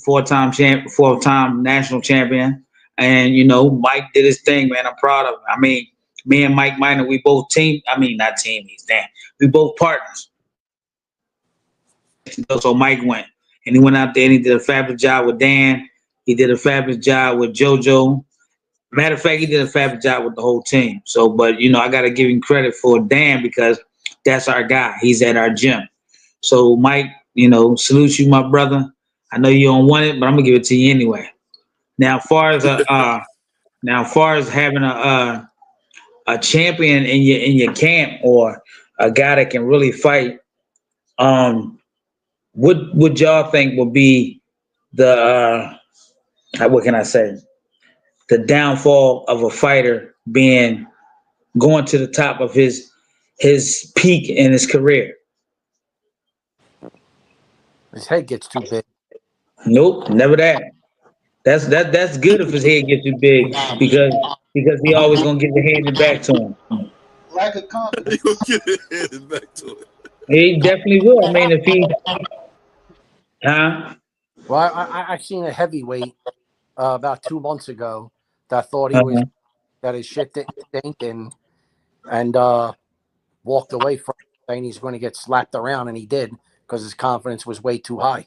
four-time national champion. And Mike did his thing, man. I'm proud of him. I mean, me and Mike Minor, we both team. I mean, not teammates. Damn, we both partners. So Mike went, and he went out there and he did a fabulous job with Dan. He did a fabulous job with JoJo. Matter of fact, he did a fabulous job with the whole team. So, but I got to give him credit for Dan because that's our guy. He's at our gym. So, Mike, salute you, my brother. I know you don't want it, but I'm gonna give it to you anyway. Now, as far as having a champion in your camp or a guy that can really fight, what would y'all think would be the what can I say? The downfall of a fighter being going to the top of his peak in his career. His head gets too big. Nope, never that. That's good if his head gets too big because he always gonna get the handed back to him. Lack of He confidence. gonna get it handed back to it. He definitely will. I mean, if he, huh? Well, I seen a heavyweight about 2 months ago that thought he was Uh-huh. that his shit didn't stink and walked away from it, saying he's going to get slapped around, and he did because his confidence was way too high.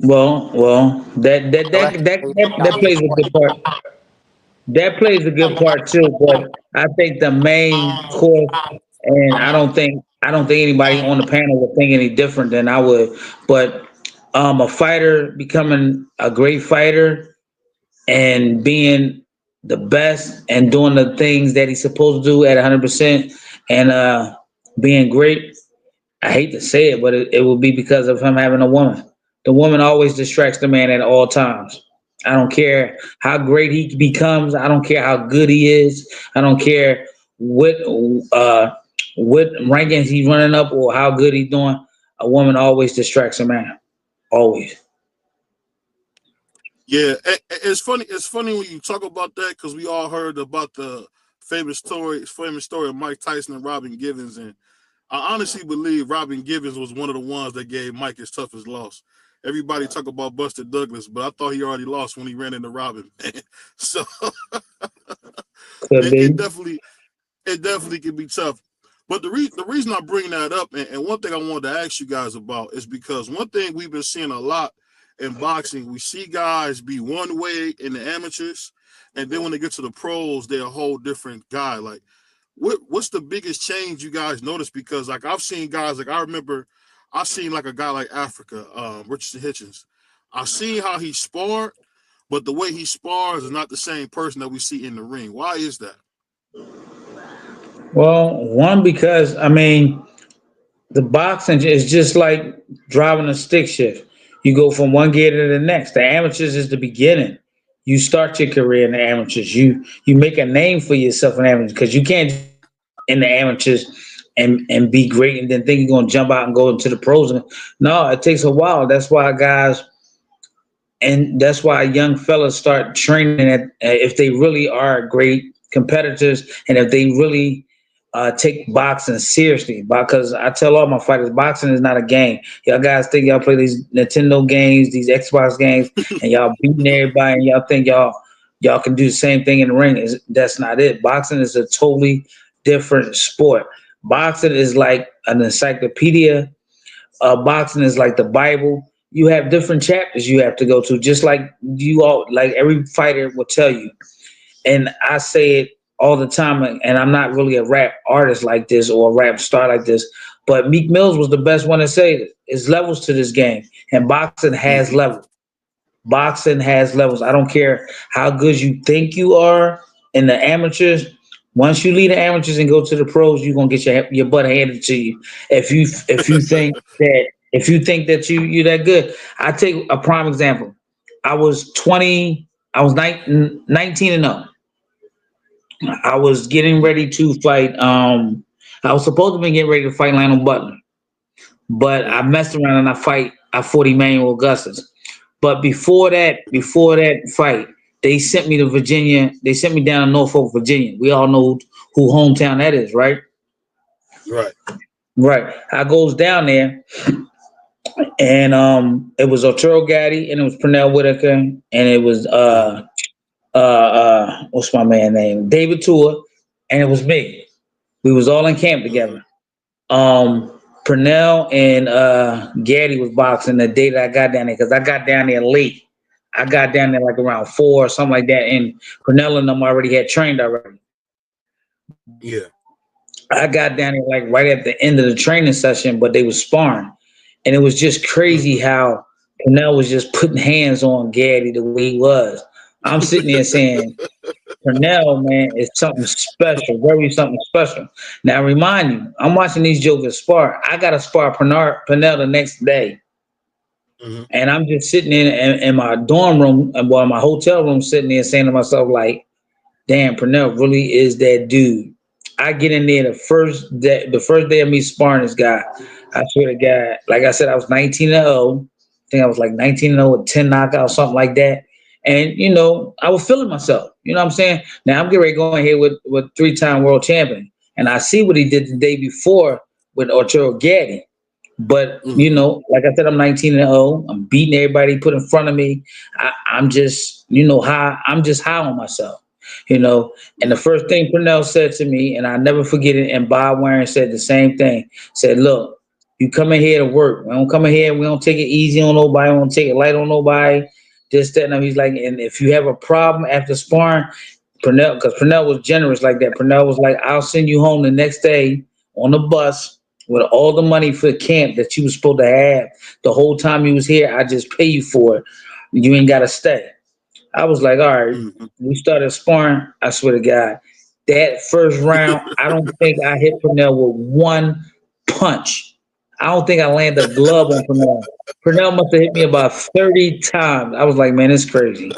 Well, that plays a good part. That plays a good part too. But I think the main course, and I don't think anybody on the panel would think any different than I would. But a fighter becoming a great fighter and being the best and doing the things that he's supposed to do at 100% and being great. I hate to say it, but it will be because of him having a woman. The woman always distracts the man at all times. I don't care how great he becomes. I don't care how good he is. I don't care what rankings he's running up or how good he's doing. A woman always distracts a man. Always. Yeah, it's funny. It's funny when you talk about that because we all heard about the famous story of Mike Tyson and Robin Givens, and I honestly believe Robin Givens was one of the ones that gave Mike his toughest loss. Everybody talk about Buster Douglas, but I thought he already lost when he ran into Robin. So Could it be. definitely can be tough. But the reason I bring that up, and one thing I wanted to ask you guys about is because one thing we've been seeing a lot in boxing, we see guys be one way in the amateurs, and then when they get to the pros, they're a whole different guy. Like, what's the biggest change you guys notice? Because like I've seen guys, like I remember I seen like a guy like Africa, Richard Hitchens. I seen how he sparred, but the way he spars is not the same person that we see in the ring. Why is that? Well, one because I mean the boxing is just like driving a stick shift. You go from one gear to the next. The amateurs is the beginning. You start your career in the amateurs. You make a name for yourself in amateurs because you can't in the amateurs and be great and then think you're gonna jump out and go into the pros. No, it takes a while. That's why guys and that's why young fellas start training at if they really are great competitors and if they really take boxing seriously. Because I tell all my fighters, boxing is not a game. Y'all guys think y'all play these Nintendo games, these Xbox games, and y'all beating everybody, and y'all think y'all can do the same thing in the ring. That's not it. Boxing is a totally different sport. Boxing is like an encyclopedia. Boxing is like the Bible. You have different chapters you have to go to, just like like every fighter will tell you. And I say it all the time, and I'm not really a rap artist like this or a rap star like this, but Meek Mills was the best one to say it. There's levels to this game, and boxing has Mm-hmm. levels. Boxing has levels. I don't care how good you think you are in the amateurs. Once you leave the amateurs and go to the pros, you're gonna get your butt handed to you. If you think that you're that good. I take a prime example. I was 20. I was 19 and 0. I was getting ready to fight. I was supposed to be getting ready to fight Lionel Butler, but I messed around and I fought Emmanuel Augustus. But before that fight, they sent me to Virginia. They sent me down to Norfolk, Virginia. We all know who hometown that is, right? Right. Right. I goes down there and it was Arturo Gatti, and it was Pernell Whitaker, and it was what's my man name, David Tua, and it was me. We was all in camp together. Pernell and Gaddy was boxing the day that I got down there because I got down there late. I got down there like around 4 or something like that, and Pernell and them already had trained already. Yeah. I got down there like right at the end of the training session, but they was sparring, and it was just crazy how Pernell was just putting hands on Gaddy the way he was. I'm sitting there saying, Pernell, man, is something special, very something special. Now, remind you, I'm watching these jokers spar. I got to spar Pernell the next day. And I'm just sitting in my dorm room, well, my hotel room, sitting there saying to myself, like, damn, Pernell really is that dude. I get in there the first day of me sparring this guy. I swear to God, like I said, I was 19-0. I think I was like 19-0 with 10 knockouts, something like that. And, you know, I was feeling myself. You know what I'm saying? Now I'm getting ready to go in here with 3-time world champion. And I see what he did the day before with Arturo Gatti. But, you know, like I said, I'm 19-0. I'm beating everybody put in front of me. I'm just, you know, I'm just high on myself. You know, and the first thing Pernell said to me, and I never forget it, and Bob Warren said the same thing, said, look, you come in here to work. We don't come in here, we don't take it easy on nobody, we don't take it light on nobody, this, that, and he's like, and if you have a problem after sparring, Pernell, because Pernell was generous like that, Pernell was like, I'll send you home the next day on the bus with all the money for the camp that you was supposed to have the whole time you was here. I just pay you for it. You ain't got to stay. I was like, all right, we started sparring. I swear to God, that first round, I don't think I hit Pernell with one punch. I don't think I landed a glove on Pernell. Pernell must have hit me about 30 times. I was like, man, it's crazy.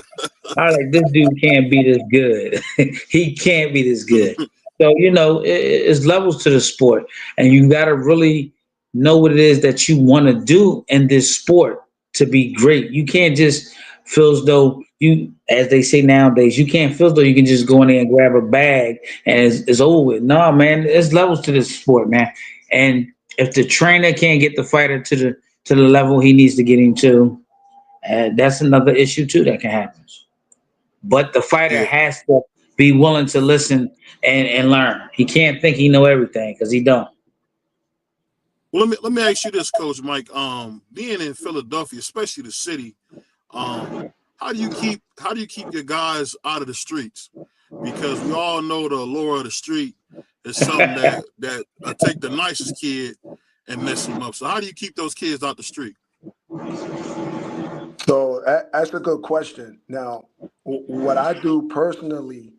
I was like, this dude can't be this good. He can't be this good. So, you know, it's levels to the sport. And you got to really know what it is that you want to do in this sport to be great. You can't just feel as though you, as they say nowadays, you can't feel as though you can just go in there and grab a bag and it's over with. No, man, there's levels to this sport, man. And if the trainer can't get the fighter to the level he needs to get him to, that's another issue too that can happen. But the fighter has to be willing to listen and learn. He can't think he know everything because he don't. Well, let me ask you this, Coach Mike. Being in Philadelphia, especially the city, how do you keep your guys out of the streets? Because we all know the allure of the street is something that take the nicest kid and mess him up. So how do you keep those kids out the street? So that's a good question. Now, what I do personally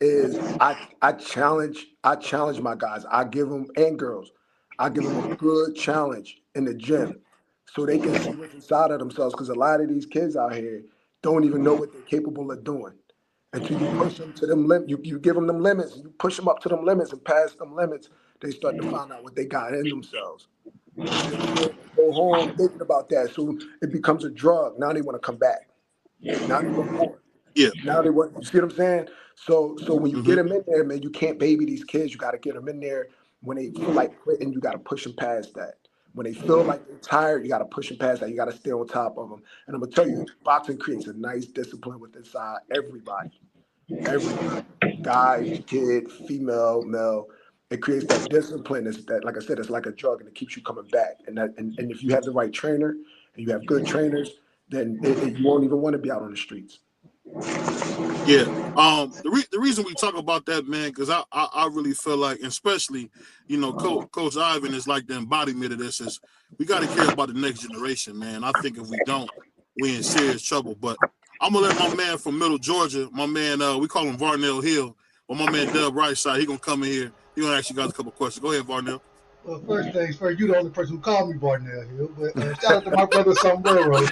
is I challenge my guys. I give them, and girls, I give them a good challenge in the gym so they can see what's inside of themselves. Because a lot of these kids out here don't even know what they're capable of doing. Until you push them to them limits, you give them limits, you push them up to them limits and past them limits, they start to find out what they got in themselves. They go home thinking about that, so it becomes a drug. Now they want to come back. Now they want more. Yeah. Now they want. You see what I'm saying? So when you get them in there, man, you can't baby these kids. You got to get them in there when they feel like quitting. You got to push them past that. When they feel like they're tired, you got to push them past that. You got to stay on top of them. And I'm gonna tell you, boxing creates a nice discipline with inside everybody, guy, kid, female, male. It creates that discipline. It's that, like I said, it's like a drug, and it keeps you coming back. And if you have the right trainer and you have good trainers, then you won't even want to be out on the streets. Yeah. The reason we talk about that, man, because I really feel like, especially, you know, Coach Ivan is like the embodiment of this. Is we got to care about the next generation, man. I think if we don't, we're in serious trouble. But I'm gonna let my man from Middle Georgia, my man, we call him Varnell Hill, but my man Dub Rightside, he gonna come in here. He gonna ask you guys a couple questions. Go ahead, Varnell. Well, first things first, you're the only person who called me Varnell Hill, but shout out to my brother Sombrero.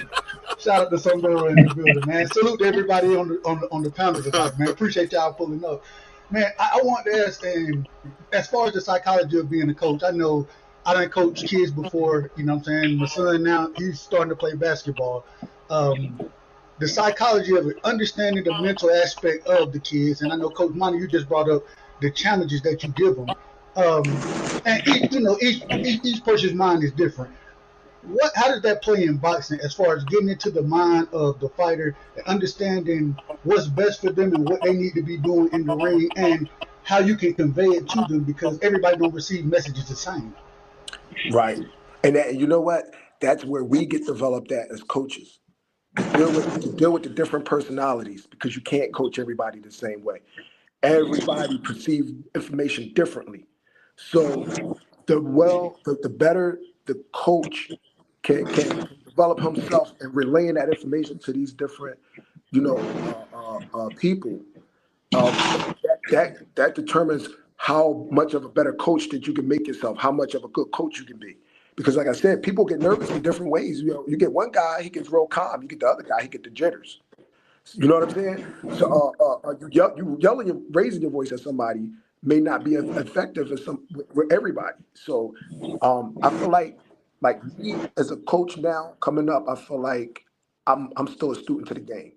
Shout out to Sombrero in the building, man. Salute to everybody on the panel tonight, man. Appreciate y'all pulling up. Man, I want to ask, as far as the psychology of being a coach, I know I done coached kids before, you know what I'm saying? My son now, he's starting to play basketball. The psychology of it, understanding the mental aspect of the kids, and I know Coach Monty, you just brought up the challenges that you give them. And each person's mind is different. how does that play in boxing as far as getting into the mind of the fighter and understanding what's best for them and what they need to be doing in the ring and how you can convey it to them because everybody don't receive messages the same. Right. And you know what? That's where we get developed at as coaches. To deal with the different personalities because you can't coach everybody the same way. Everybody perceives information differently. So the better the coach can develop himself and relaying that information to these different, people. That determines how much of a better coach that you can make yourself, how much of a good coach you can be. Because like I said, people get nervous in different ways. You get one guy, he gets real calm. You get the other guy, he get the jitters. You know what I'm saying? So you yelling, raising your voice at somebody may not be as effective as with everybody. So I feel like me as a coach now coming up, I feel like I'm still a student to the game.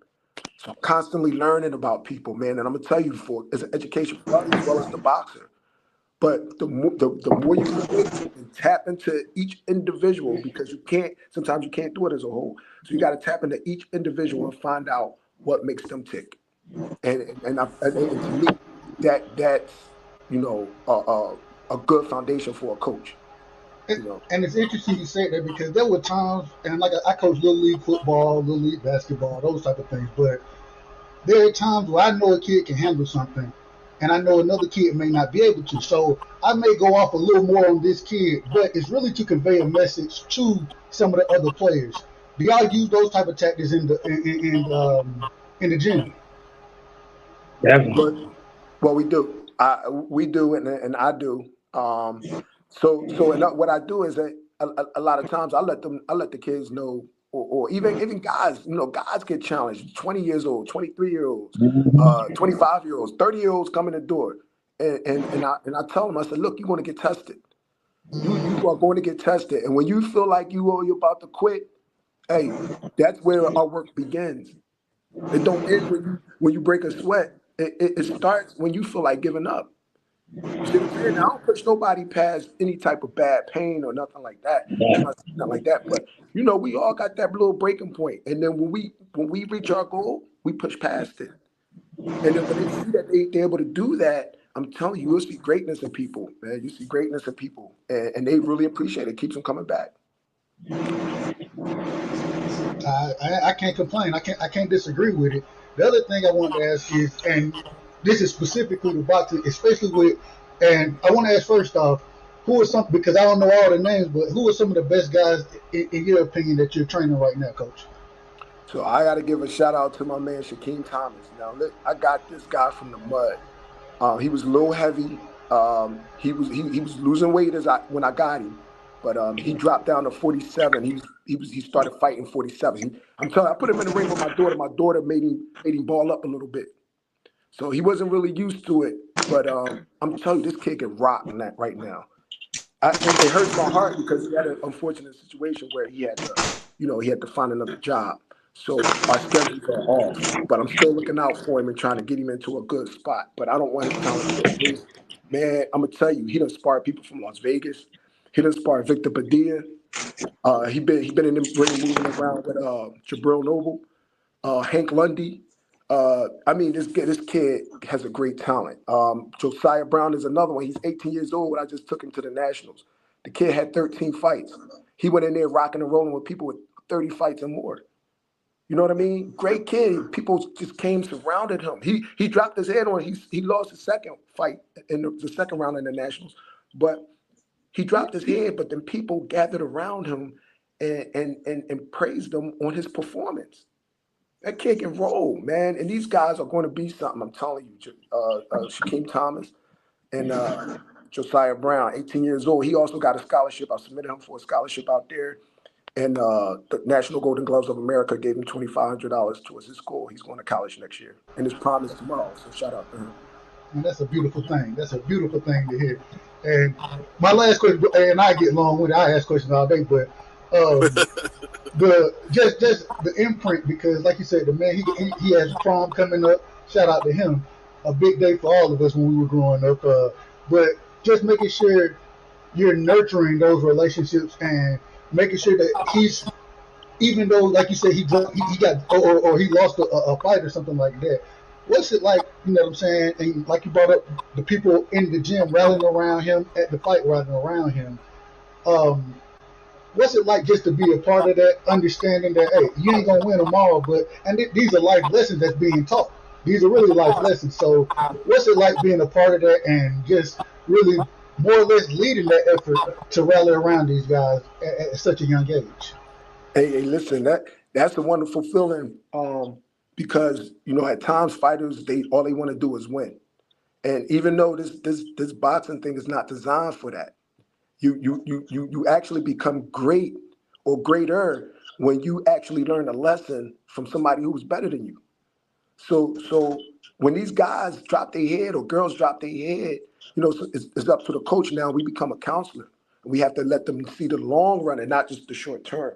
So I'm constantly learning about people, man. And I'm gonna tell you, it's an education for us as well as the boxer. But the more you relate and tap into each individual, because sometimes you can't do it as a whole. So you got to tap into each individual and find out what makes them tick. And to me, that's a good foundation for a coach. And it's interesting you say that because there were times, and like I coach little league football, little league basketball, those type of things. But there are times where I know a kid can handle something, and I know another kid may not be able to. So I may go off a little more on this kid, but it's really to convey a message to some of the other players. Do y'all use those type of tactics in the gym? Definitely. Well, we do. We do, and I do. What I do is that a lot of times I let the kids know, or even guys, guys get challenged. 20 years old, 23-year-olds, 25-year-olds, 30-year-olds come in the door, and I tell them, I said, look, you're going to get tested. You are going to get tested, and when you feel like you're about to quit, hey, that's where our work begins. It don't end when you break a sweat. It starts when you feel like giving up. You see what I'm saying? I don't push nobody past any type of bad pain or nothing like that. Yeah. Nothing like that. But we all got that little breaking point. And then when we reach our goal, we push past it. And then when they see that they're able to do that, I'm telling you, you'll see greatness in people, man. You see greatness in people. And they really appreciate it. It keeps them coming back. I can't complain. I can't disagree with it. The other thing I want to ask is, and this is specifically to boxing, especially with, and I want to ask first off, who are some, because I don't know all the names, but who are some of the best guys in your opinion that you're training right now, Coach? So I got to give a shout out to my man Shaquem Thomas. Now look, I got this guy from the mud. He was a little heavy. He was losing weight when I got him, but he dropped down to 47. He started fighting 47. I'm telling you, I put him in the ring with my daughter. My daughter made him ball up a little bit. So he wasn't really used to it, but I'm telling you, this kid can rock in that right now. It hurts my heart because he had an unfortunate situation where he had to find another job. So our schedules are off, but I'm still looking out for him and trying to get him into a good spot. But I don't want his talent to go waste. Man, I'm gonna tell you, he done sparred people from Las Vegas. He done sparred Victor Padilla. He been in the ring moving around with Jabril Noble, Hank Lundy. This kid has a great talent. Josiah Brown is another one. He's 18 years old. I just took him to the Nationals. The kid had 13 fights. He went in there rocking and rolling with people with 30 fights and more. You know what I mean? Great kid. People just surrounded him. He dropped his head on. He lost his second fight in the second round in the Nationals, but he dropped his head. But then people gathered around him and praised him on his performance. That kid can roll, man. And these guys are going to be something. I'm telling you, Shaquem Thomas and Josiah Brown, 18 years old. He also got a scholarship. I submitted him for a scholarship out there. And the National Golden Gloves of America gave him $2,500 towards his school. He's going to college next year. And his prom is tomorrow, so shout out to him. And that's a beautiful thing. That's a beautiful thing to hear. And my last question, and I get long with it. I ask questions all day, but just the imprint, because like you said, the man, he has prom coming up. Shout out to him. A big day for all of us when we were growing up. But just making sure you're nurturing those relationships and making sure that he's, even though, like you said, he got or he lost a fight or something like that. What's it like? You know what I'm saying? And like you brought up, the people in the gym rallying around him at the fight, rallying around him. What's it like just to be a part of that, understanding that, hey, you ain't gonna win them all, but these are life lessons that's being taught. These are really life lessons. So, what's it like being a part of that and just really more or less leading that effort to rally around these guys at such a young age? Hey, listen, that's a wonderful feeling. Because at times fighters all they want to do is win, and even though this boxing thing is not designed for that, you actually become great or greater when you actually learn a lesson from somebody who's better than you. So when these guys drop their head or girls drop their head, it's up to the coach now. We become a counselor. We have to let them see the long run and not just the short term.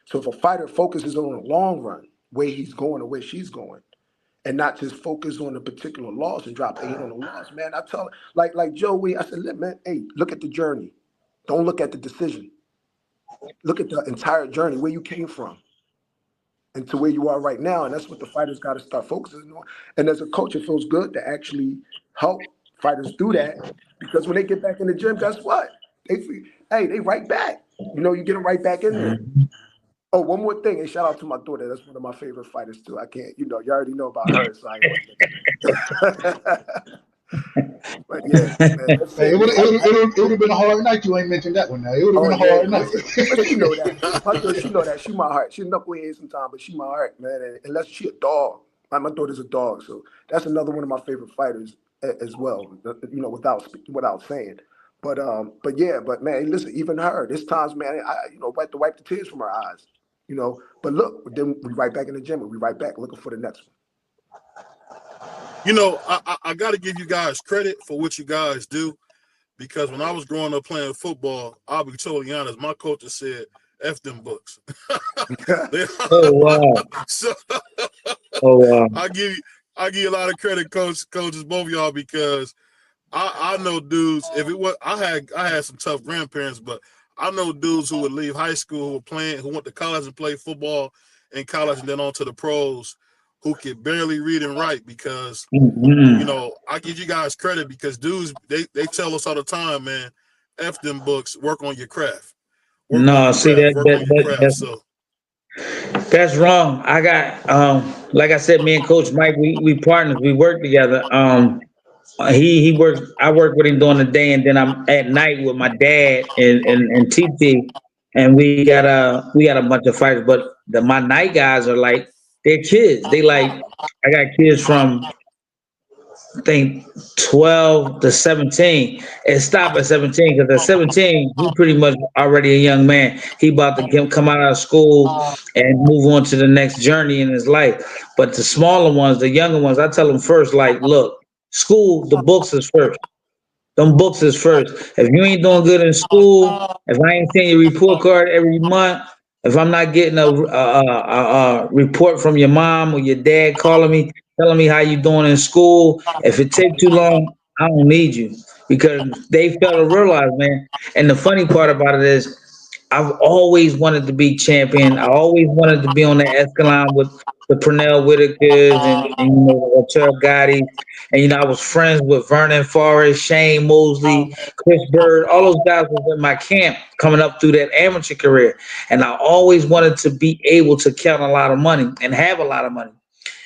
So if a fighter focuses on the long run, where he's going or where she's going, and not just focus on a particular loss and drop their head on the loss, man, I tell like Joey, I said, man, hey, look at the journey. Don't look at the decision. Look at the entire journey, where you came from and to where you are right now. And that's what the fighters got to start focusing on. And as a coach, it feels good to actually help fighters do that, because when they get back in the gym, guess what? They right back. You get them right back in there. Oh, one more thing. Hey, shout out to my daughter. That's one of my favorite fighters too. I can't, you already know about her, so I ain't gonna But yeah, man, Hey, it would have been a hard night. You ain't mentioned that one now. It would have been a hard night. But she know that. My daughter, she know that. She my heart. She knucklehead sometimes, but she my heart, man. And unless she a dog. My daughter's a dog, so that's another one of my favorite fighters as well. Without saying. But man, listen, even her, this times, man, I have to wipe the tears from her eyes. But look, then we right back in the gym and we right back looking for the next one. I got to give you guys credit for what you guys do, because when I was growing up playing football, I'll be totally honest, my coach said, F them books. Oh wow. So, Oh wow. I give you a lot of credit, coaches, both of y'all, because I know dudes. If it was, I had some tough grandparents, but I know dudes who would leave high school, who went to college and played football in college, and then on to the pros, who could barely read and write, because I give you guys credit, because dudes, they tell us all the time, man, F them books, work on your craft. That's wrong. I got like I said, me and Coach Mike, we partners, we work together. He works, I work with him during the day, and then I'm at night with my dad and TT, and we got a bunch of fighters. But my night guys are like, they're kids. I got kids from, I think, 12 to 17. It stopped at 17, because at 17 he pretty much already a young man. He about to come out of school and move on to the next journey in his life. But the smaller ones, the younger ones, I tell them first, like, look, school, the books is first. Them books is first. If you ain't doing good in school, if I ain't seeing your report card every month, if I'm not getting a report from your mom or your dad calling me, telling me how you doing in school, if it take too long, I don't need you, because they fail to realize, man. And the funny part about it is, I've always wanted to be champion. I always wanted to be on the Escalon with the Pernell Whitakers and the Arturo Gotti. And I was friends with Vernon Forrest, Shane Mosley, Chris Bird. All those guys was in my camp coming up through that amateur career. And I always wanted to be able to count a lot of money and have a lot of money.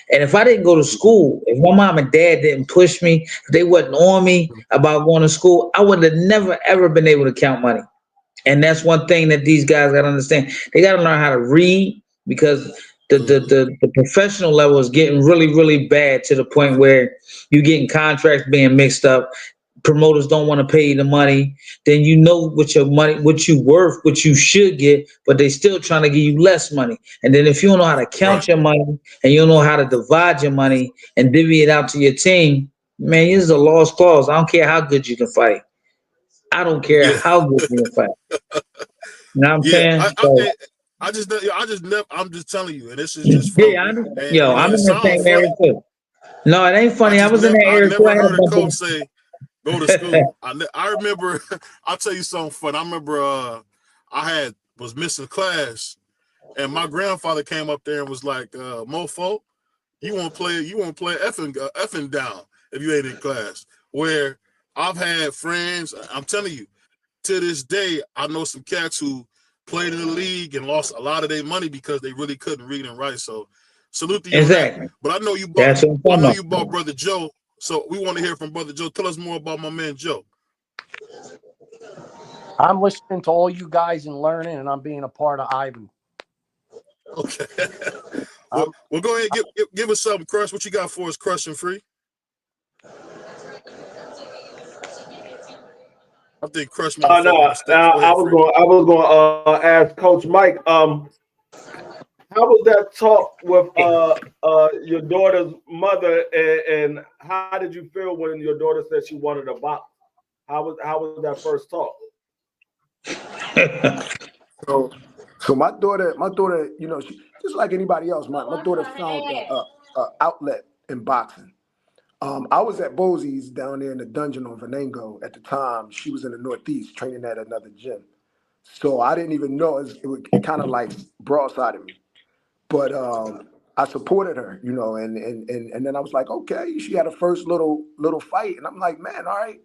And if I didn't go to school, if my mom and dad didn't push me, if they wasn't on me about going to school, I would have never, ever been able to count money. And that's one thing that these guys got to understand. They got to learn how to read, because the professional level is getting really, really bad, to the point where you're getting contracts being mixed up. Promoters don't want to pay you the money. Then what your money, what you worth, what you should get, but they still trying to give you less money. And then if you don't know how to count your money, and you don't know how to divide your money and divvy it out to your team, man, this is a lost cause. I don't care how good you can fight. I don't care how good you can fight. You know what I'm saying? I'm just telling you, and this is just I'm in the same area too. No, it ain't funny. I was in that area too. I never heard a coach say, go to school. I remember, I'll tell you something fun. I remember I had was missing class, and my grandfather came up there and was like, "Mofo, you want to play effing down if you ain't in class." Where I've had friends, I'm telling you, to this day, I know some cats who played in the league and lost a lot of their money because they really couldn't read and write. So salute to you on Exactly. that. But I know you That's bought, what I'm I know talking you bought about. Brother Joe. So we want to hear from Brother Joe. Tell us more about my man Joe. I'm listening to all you guys and learning, and I'm being a part of Ivan. Okay. Well, go ahead and give us something, Crush. What you got for us, Crush and Free? I think Crush might have No, fallen on the stage. Go ahead, Free. I was going to ask Coach Mike. How was that talk with your daughter's mother, and how did you feel when your daughter said she wanted a box? How was that first talk? So my daughter, you know, she just like anybody else. My daughter found a outlet in boxing. I was at Bosie's down there in the dungeon on Venango at the time. She was in the Northeast training at another gym. So I didn't even know it kind of like broadsided me. But I supported her, you know, and then I was like, okay, she had a first little fight. And I'm like, man, all right,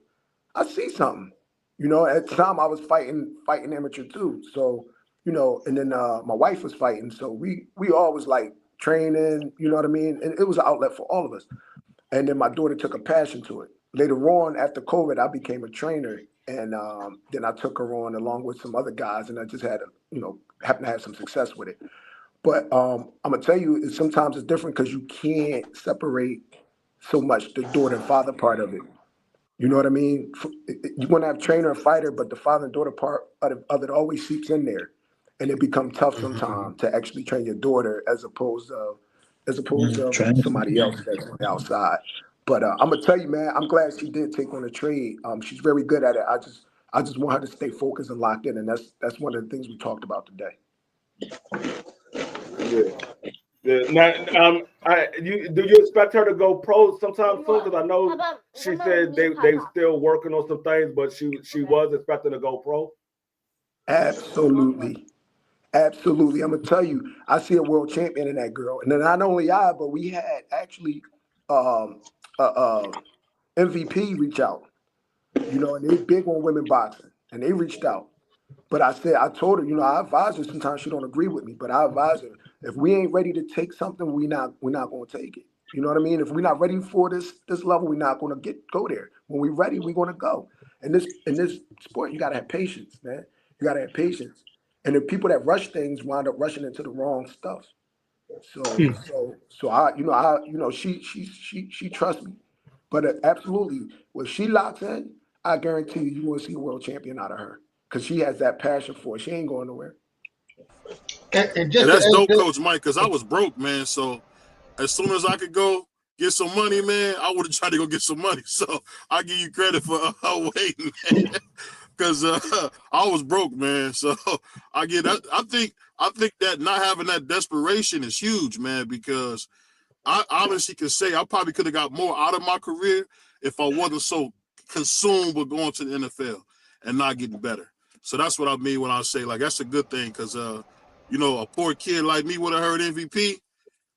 I see something. You know, at the time I was fighting amateur too. So, you know, and then my wife was fighting. So we all was like training, you know what I mean? And it was an outlet for all of us. And then my daughter took a passion to it. Later on, after COVID, I became a trainer, and then I took her on along with some other guys, and I just had, happened to have some success with it. But I'm gonna tell you, sometimes it's different because you can't separate so much the daughter and father part of it. You know what I mean? You're gonna have trainer and fighter, but the father and daughter part of it always seeps in there, and it becomes tough sometimes to actually train your daughter as opposed to somebody else that's on the outside. But I'm gonna tell you, man, I'm glad she did take on the trade. She's very good at it. I just want her to stay focused and locked in, and that's one of the things we talked about today. Yeah. Now, do you expect her to go pro sometime soon? Because I know she said they still working on some things, but she was expecting to go pro. Absolutely. Absolutely. I'm gonna tell you, I see a world champion in that girl. And then not only I, but we had actually MVP reach out, you know, and they big on women boxing. And they reached out. But I told her, I advise her, sometimes she don't agree with me, but I advise her, if we ain't ready to take something, we're not gonna take it. You know what I mean? If we're not ready for this level, we're not gonna go there. When we're ready, we're gonna go. In this sport, you gotta have patience, man. You gotta have patience. And the people that rush things wind up rushing into the wrong stuff. So she trusts me. But absolutely, when she locks in, I guarantee you will see a world champion out of her because she has that passion for it. She ain't going nowhere. And just that's dope, Coach Mike, because I was broke, man. So as soon as I could go get some money, man, I would have tried to go get some money. So I give you credit for waiting, man. Because I was broke, man. So I get that. I think that not having that desperation is huge, man, because I honestly can say I probably could have got more out of my career if I wasn't so consumed with going to the NFL and not getting better. So that's what I mean when I say, like, that's a good thing because, a poor kid like me would have heard MVP,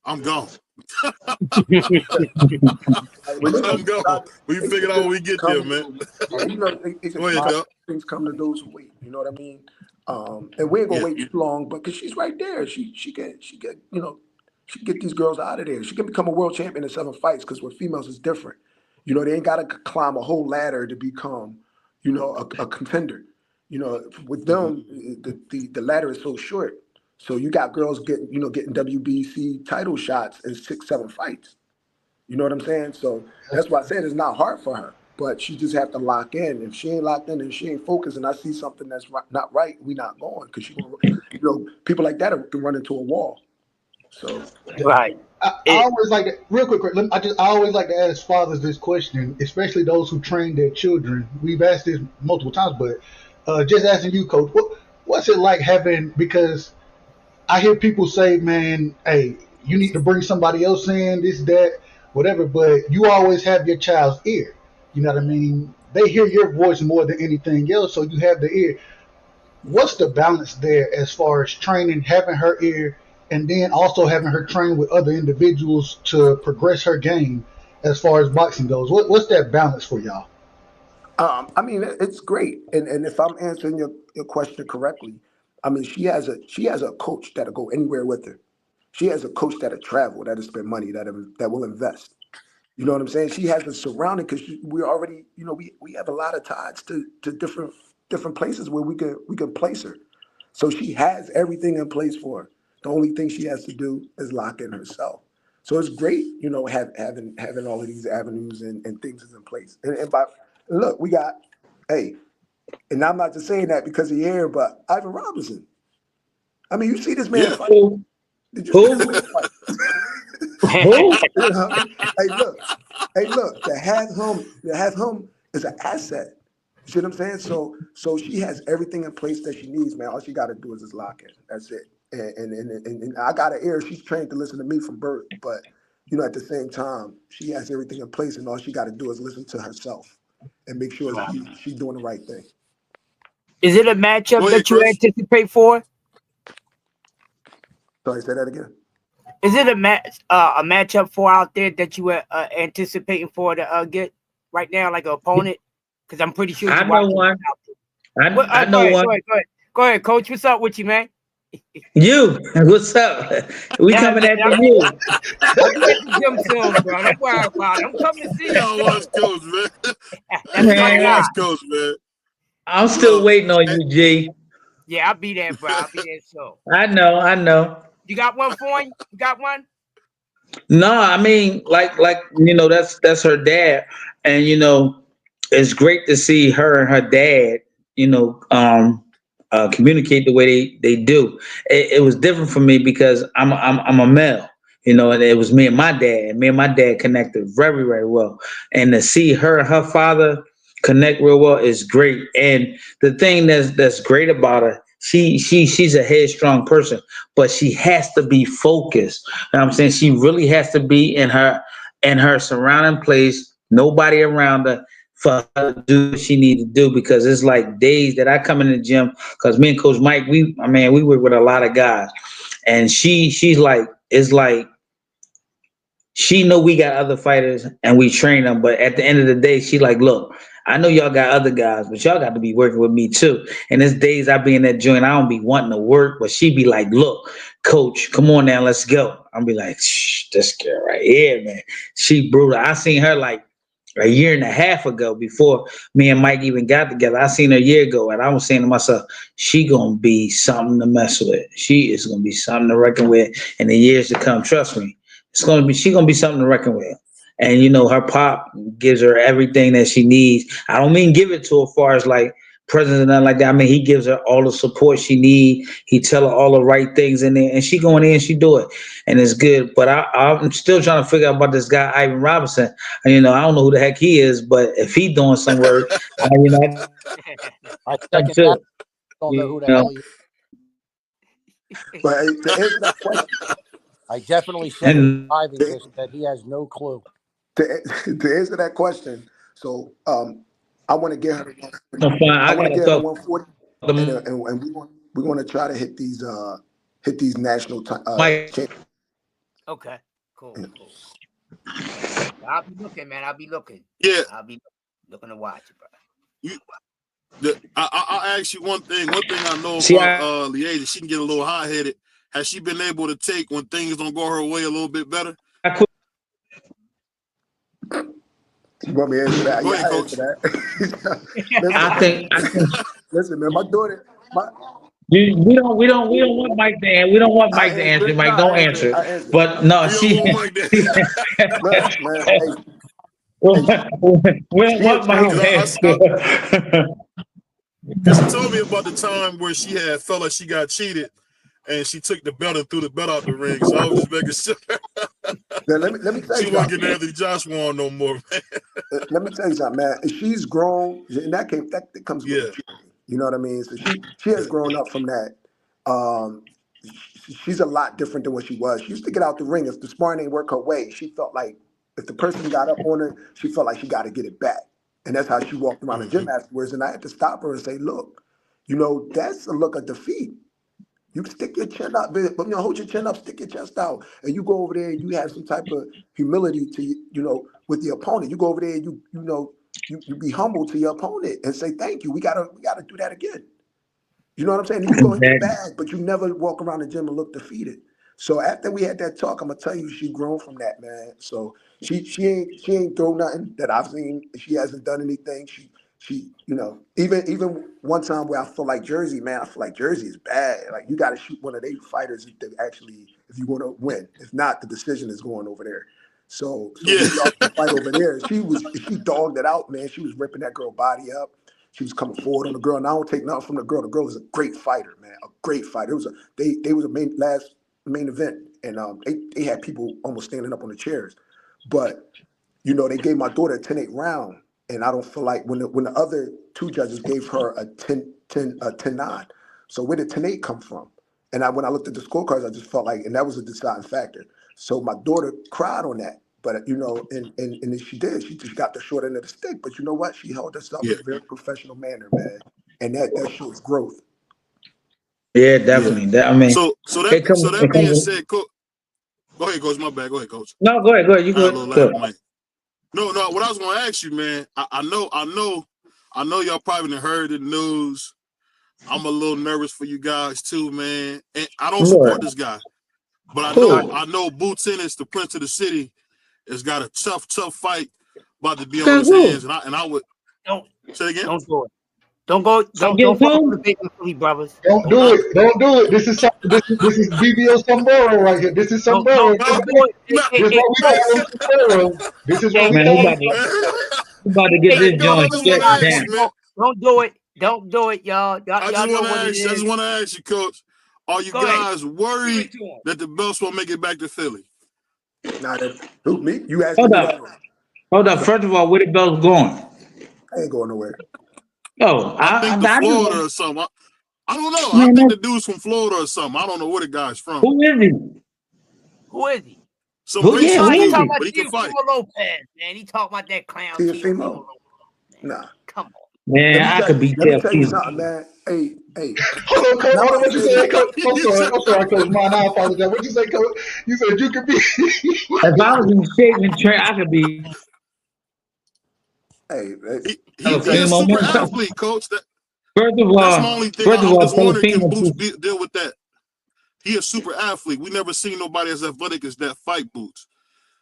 I'm gone. I'm gone. We figure out when we get there, man. Go ahead, things come to those who wait. You know what I mean? And we ain't gonna wait too long, but because she's right there, she can get these girls out of there. She can become a world champion in 7 fights because with females it's different. You know, they ain't gotta climb a whole ladder to become, a contender. You know, with them, the ladder is so short. So you got girls getting WBC title shots in 6, 7 fights. You know what I'm saying? So that's why I said it's not hard for her, but she just have to lock in. If she ain't locked in and she ain't focused, and I see something that's not right, we not going because people like that can run into a wall. So right. I always like to, real quick. I always like to ask fathers this question, especially those who train their children. We've asked this multiple times, but just asking you, Coach, what's it like having? Because I hear people say, "Man, hey, you need to bring somebody else in, this, that, whatever." But you always have your child's ear. You know what I mean? They hear your voice more than anything else, so you have the ear. what's the balance there as far as training, having her ear, and then also having her train with other individuals to progress her game as far as boxing goes? What's that balance for y'all? I mean, it's great, and if I'm answering your question correctly, I mean, she has a coach that'll go anywhere with her. She has a coach that'll travel, that'll spend money, that will invest. You know what I'm saying? She has the surrounding because we already, we have a lot of ties to different places where we can place her. So she has everything in place for her. The only thing she has to do is lock in herself. So it's great, having all of these avenues and things is in place. And by look, we got, hey, and I'm not just saying that because of here, but Ivan Robinson. I mean, you see this man Yeah. fight. Who? Did you see this Who? man fight? Who? You know what I mean? Hey, look, to have him is an asset. You see what I'm saying? So she has everything in place that she needs, man. All she got to do is just lock in. That's it. And I got an ear. She's trained to listen to me from birth, but at the same time, she has everything in place, and all she got to do is listen to herself and make sure she's doing the right thing. Is it a matchup Go ahead, that you Chris. anticipate for? Sorry, say that again. Is it a matchup for out there that you are anticipating for to get right now, like an opponent? Because I'm pretty sure I you know watching one. out there. I know one. Go ahead, Coach. What's up with you, man? You. What's up? We coming Man, after you. I'll be at the gym soon, bro. Don't worry about it. I'm coming to see He you. on West Coast, man. That's He my on guy. West Coast, man. I'm still Look, waiting on you, G. Yeah, I'll be there, bro. I'll be there soon. I know. You got one for him? You got one? No, I mean, like that's her dad, and it's great to see her and her dad, communicate the way they do. It was different for me because I'm a male, and it was me and my dad. Me and my dad connected very very well, and to see her and her father connect real well is great. And the thing that's great about her, she's a headstrong person, but she has to be focused. You know what I'm saying? She really has to be in her surrounding place, nobody around her for her to do what she need to do, because it's like days that I come in the gym because me and Coach Mike, we work with a lot of guys, and she's like, it's like she know we got other fighters and we train them, but at the end of the day, she like, look, I know y'all got other guys, but y'all got to be working with me too. And there's days I be in that joint, I don't be wanting to work, but she be like, look, Coach, come on now, let's go. I'll be like, shh, this girl right here, man, she brutal. I seen her like a year and a half ago before me and Mike even got together. I seen her a year ago, and I was saying to myself, she gonna be something to mess with. She is gonna be something to reckon with in the years to come. Trust me, she gonna be something to reckon with. And her pop gives her everything that she needs. I don't mean give it to her far as like presents and nothing like that. I mean, he gives her all the support she needs. He tell her all the right things in there, and she go in there and she do it, and it's good. But I'm still trying to figure out about this guy Ivan Robinson. And, I don't know who the heck he is, but if he doing some work, I second too. that. Don't know who the hell he is. But hey, to answer that question, I definitely said And driving this that he has no clue. to answer that question, so I want to get her. I'm fine. I I want to gotta get her talk 140, to and we're going to try to hit these national Mike. champions. Okay, cool. I'll be looking, man. I'll be looking. Yeah. I'll be looking to watch it, bro. I'll ask you one thing. One thing I know See, about Liaise, she can get a little hot-headed. Has she been able to take when things don't go her way a little bit better? You want me to answer that? Go Yeah, ahead, I Coach. answer that. I think Listen, man, my daughter. we don't want Mike to answer. We don't want Mike to answer. Mike, don't I answer. answer. But no, You she. don't want Mike Look, man, we don't want Mike to answer. Because she told me about the time where she had felt like she got cheated, and she took the belt and threw the belt out the ring. So I was just making sure. now, let me tell She you wasn't something. getting Anthony Joshua on no more, man. Let me tell you something, man. She's grown, and that comes with maturity. You know what I mean? So she has grown up from that. She's a lot different than what she was. She used to get out the ring. If the sparring ain't work her way, she felt like if the person got up on her, she felt like she got to get it back. And that's how she walked around the gym afterwards. And I had to stop her and say, look, You know, that's a look of defeat. You stick your chin up, but hold your chin up, stick your chest out, and you go over there and you have some type of humility to with the opponent. You go over there and you be humble to your opponent and say thank you. We gotta do that again. You know what I'm saying? And you go hit the bag, but you never walk around the gym and look defeated. So after we had that talk, I'm gonna tell you, she grown from that, man. So she ain't throw nothing that I've seen. She hasn't done anything. She even one time where I feel like Jersey, man, I feel like Jersey is bad. Like you got to shoot one of their fighters if you want to win. If not, the decision is going over there. So we lost the fight over there. She dogged it out, man. She was ripping that girl body up. She was coming forward on the girl. And I don't take nothing from the girl. The girl is a great fighter, man. A great fighter. They was a main event, and they had people almost standing up on the chairs. But they gave my daughter a 10-8 round. And I don't feel like when the other two judges gave her a 10-9. So where did 10-8 come from? And when I looked at the scorecards, I just felt like, and that was a deciding factor. So my daughter cried on that, but and she did. She just got the short end of the stick. But you know what? She held herself in a very professional manner, man. And that shows growth. Yeah, definitely. Yeah. So that being said, Coach, go ahead, Coach. My bad. Go ahead, Coach. No, go ahead. You go ahead. No. What I was gonna ask you, man. I know y'all probably done heard the news. I'm a little nervous for you guys too, man. And I don't support this guy, but I know Boots Ennis, the Prince of the City, has got a tough fight about to be on his hands. And I would say again. Don't do it. Don't go. Don't fuck with the big Philly brothers. Don't do it. This is BBO Sombrero right here. This is Sombrero. This is what we about to get this joint shut down. Don't do it. Don't do it, y'all. I just want to ask you, Coach. Are you guys worried that the belts won't make it back to Philly? Nah, who me? You asked me that. Hold up. First of all, where the belts going? I ain't going nowhere. Oh, I think Florida or something. I don't know. I think the dude's from Florida or something. I don't know where the guy's from. Who is he? Some racist dude, but he can fight. Lopez, man. He talking about that clown. Nah. Come on. Man, I could be let me tell you something, man. Hey. Hold on, Coach. What you say, Coach? I'm sorry, Coach. Mine, I apologize. What you say, Coach? You said you could be. If I was in shape and train, I could be. Hey, he's a super athlete, Coach. First of all, that's my only thing. I'm just wondering, can Boots deal with that? He a super athlete. We never seen nobody as athletic as that fight Boots.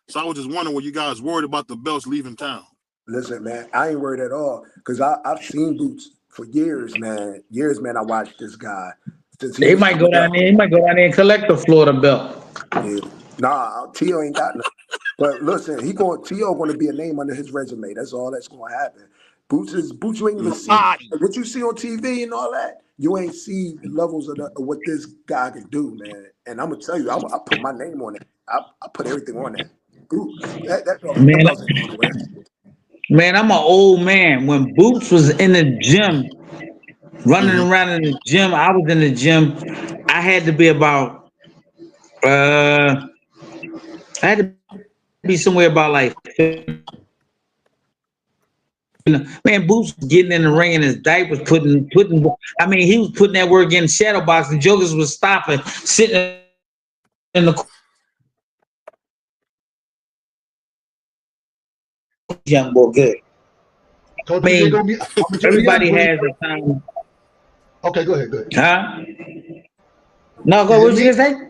So I was just wondering, were you guys worried about the belts leaving town? Listen, man, I ain't worried at all because I've seen Boots for years, man. I watched this guy. He might go down there. He might go down there and collect the Florida belt. Yeah. Nah, Tio ain't got nothing. But listen, Tio going to be a name under his resume. That's all that's going to happen. Boots, you ain't even see what you see on TV and all that. You ain't see the levels of what this guy can do, man. And I'm gonna tell you, I put my name on it. I put everything on that. Man, I'm an old man. When Boots was in the gym, running around in the gym, I was in the gym. I had to be about, I had to be somewhere about like, man, Boots was getting in the ring in his diapers, putting. I mean, he was putting that work in shadow box, and jokers was stopping, sitting in the young boy good. Coach, I mean, everybody has a time. Okay, go ahead. Huh? No, go. What you gonna say?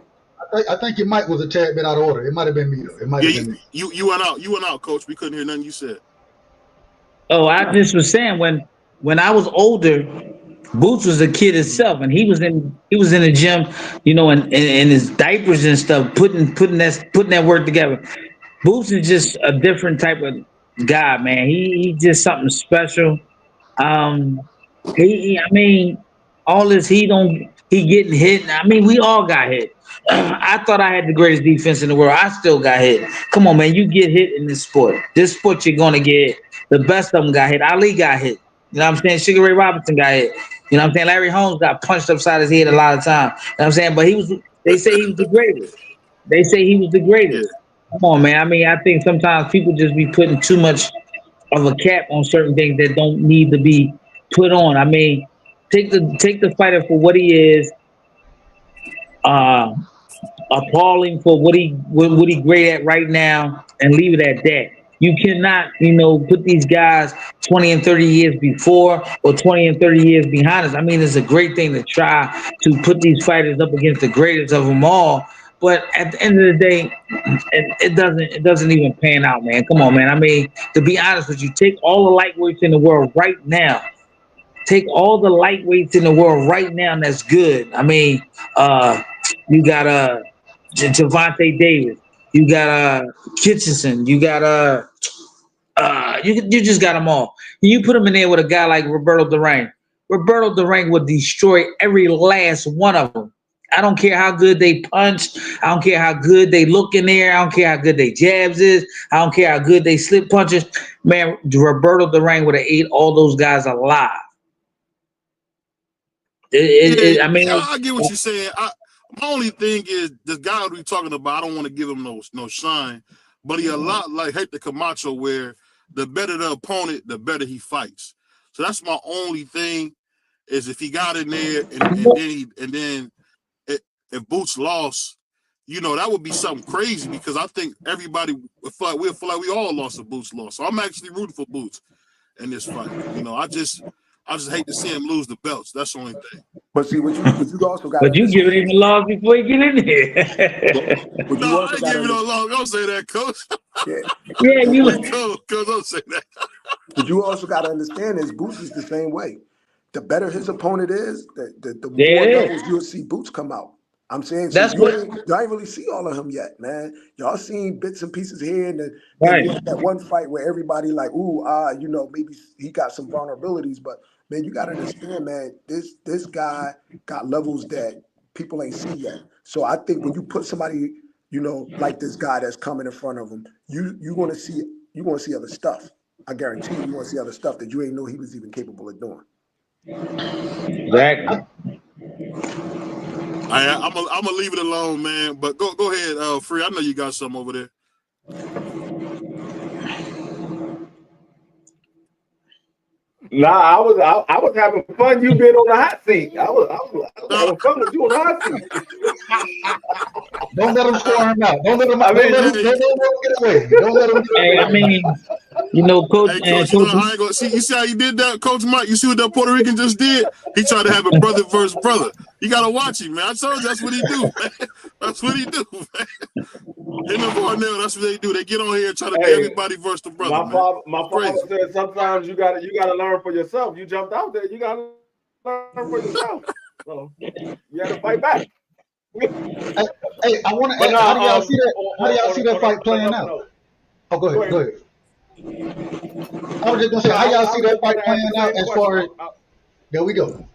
I think your mic was a tad bit out of order. It might have been me though. It might have been me. You went out. You went out, Coach. We couldn't hear nothing you said. Oh, I just was saying when I was older, Boots was a kid himself, and he was in the gym, you know, and his diapers and stuff, putting that work together. Boots is just a different type of guy, man. He just something special. I mean, all this he getting hit. I mean, we all got hit. I thought I had the greatest defense in the world. I still got hit. Come on, man. You get hit in this sport. This sport, you're going to get hit. The best of them got hit. Ali got hit. You know what I'm saying? Sugar Ray Robinson got hit. You know what I'm saying? Larry Holmes got punched upside his head a lot of times. You know what I'm saying? But they say he was the greatest. They say he was the greatest. Come on, man. I mean, I think sometimes people just be putting too much of a cap on certain things that don't need to be put on. I mean, take the fighter for what he is. Appalling for what he great at right now, and leave it at that. You cannot, put these guys 20 and 30 years before or 20 and 30 years behind us. I mean, it's a great thing to try to put these fighters up against the greatest of them all. But at the end of the day, it doesn't even pan out, man. Come on, man. I mean, to be honest with you, take all the lightweights in the world right now. Take all the lightweights in the world right now, and that's good. I mean, you got Javante Davis, you got Kitchenson, you got you just got them all. You put them in there with a guy like Roberto Duran. Roberto Duran would destroy every last one of them. I don't care how good they punch. I don't care how good they look in there. I don't care how good they jabs is. I don't care how good they slip punches. Man, Roberto Duran would have ate all those guys alive. I mean, I get what you're saying. My only thing is the guy we're talking about. I don't want to give him no shine, but he a lot like Hector Camacho, where the better the opponent, the better he fights. So that's my only thing. Is if he got in there and then if Boots lost, that would be something crazy, because I think everybody would feel like we all lost if Boots lost. So I'm actually rooting for Boots in this fight. I just hate to see him lose the belts. That's the only thing. But see, what you also got. But you give him a love before you get in there. No, I ain't giving no love. Don't say that, Coach. Yeah, you. Coach, don't say that. But you also got to understand is Boots is the same way. The better his opponent is, the more levels you'll see Boots come out. I'm saying, so y'all ain't really see all of him yet, man. Y'all seen bits and pieces here, and then that one fight where everybody like, maybe he got some vulnerabilities, but man, you got to understand, man, this guy got levels that people ain't see yet. So I think when you put somebody, like this guy that's coming in front of him, you want to see other stuff. I guarantee you want to see other stuff that you ain't know he was even capable of doing. Exactly. I'm gonna leave it alone, man. But go ahead, Free. I know you got something over there. Nah, I was having fun. You being on the hot seat. I was having fun with you on the hot seat. Don't let him score him out. Don't let him get away. Don't let him get away. I mean, Coach. Hey, Coach, I ain't gonna see. You see how you did that, Coach Mike? You see what that Puerto Rican just did? He tried to have a brother versus brother. You gotta watch him, man. I told you that's what he do, man. That's what he do, man. Him and Varnell, that's what they do. They get on here and try to get everybody versus the brother. My father said sometimes you gotta learn for yourself. You jumped out there, you gotta learn for yourself. So you had to fight back. Hey, I want to ask, how do y'all see that? How do y'all see that fight playing out? Oh, go ahead. I was just gonna say, how y'all see that fight playing out as far as? There we go.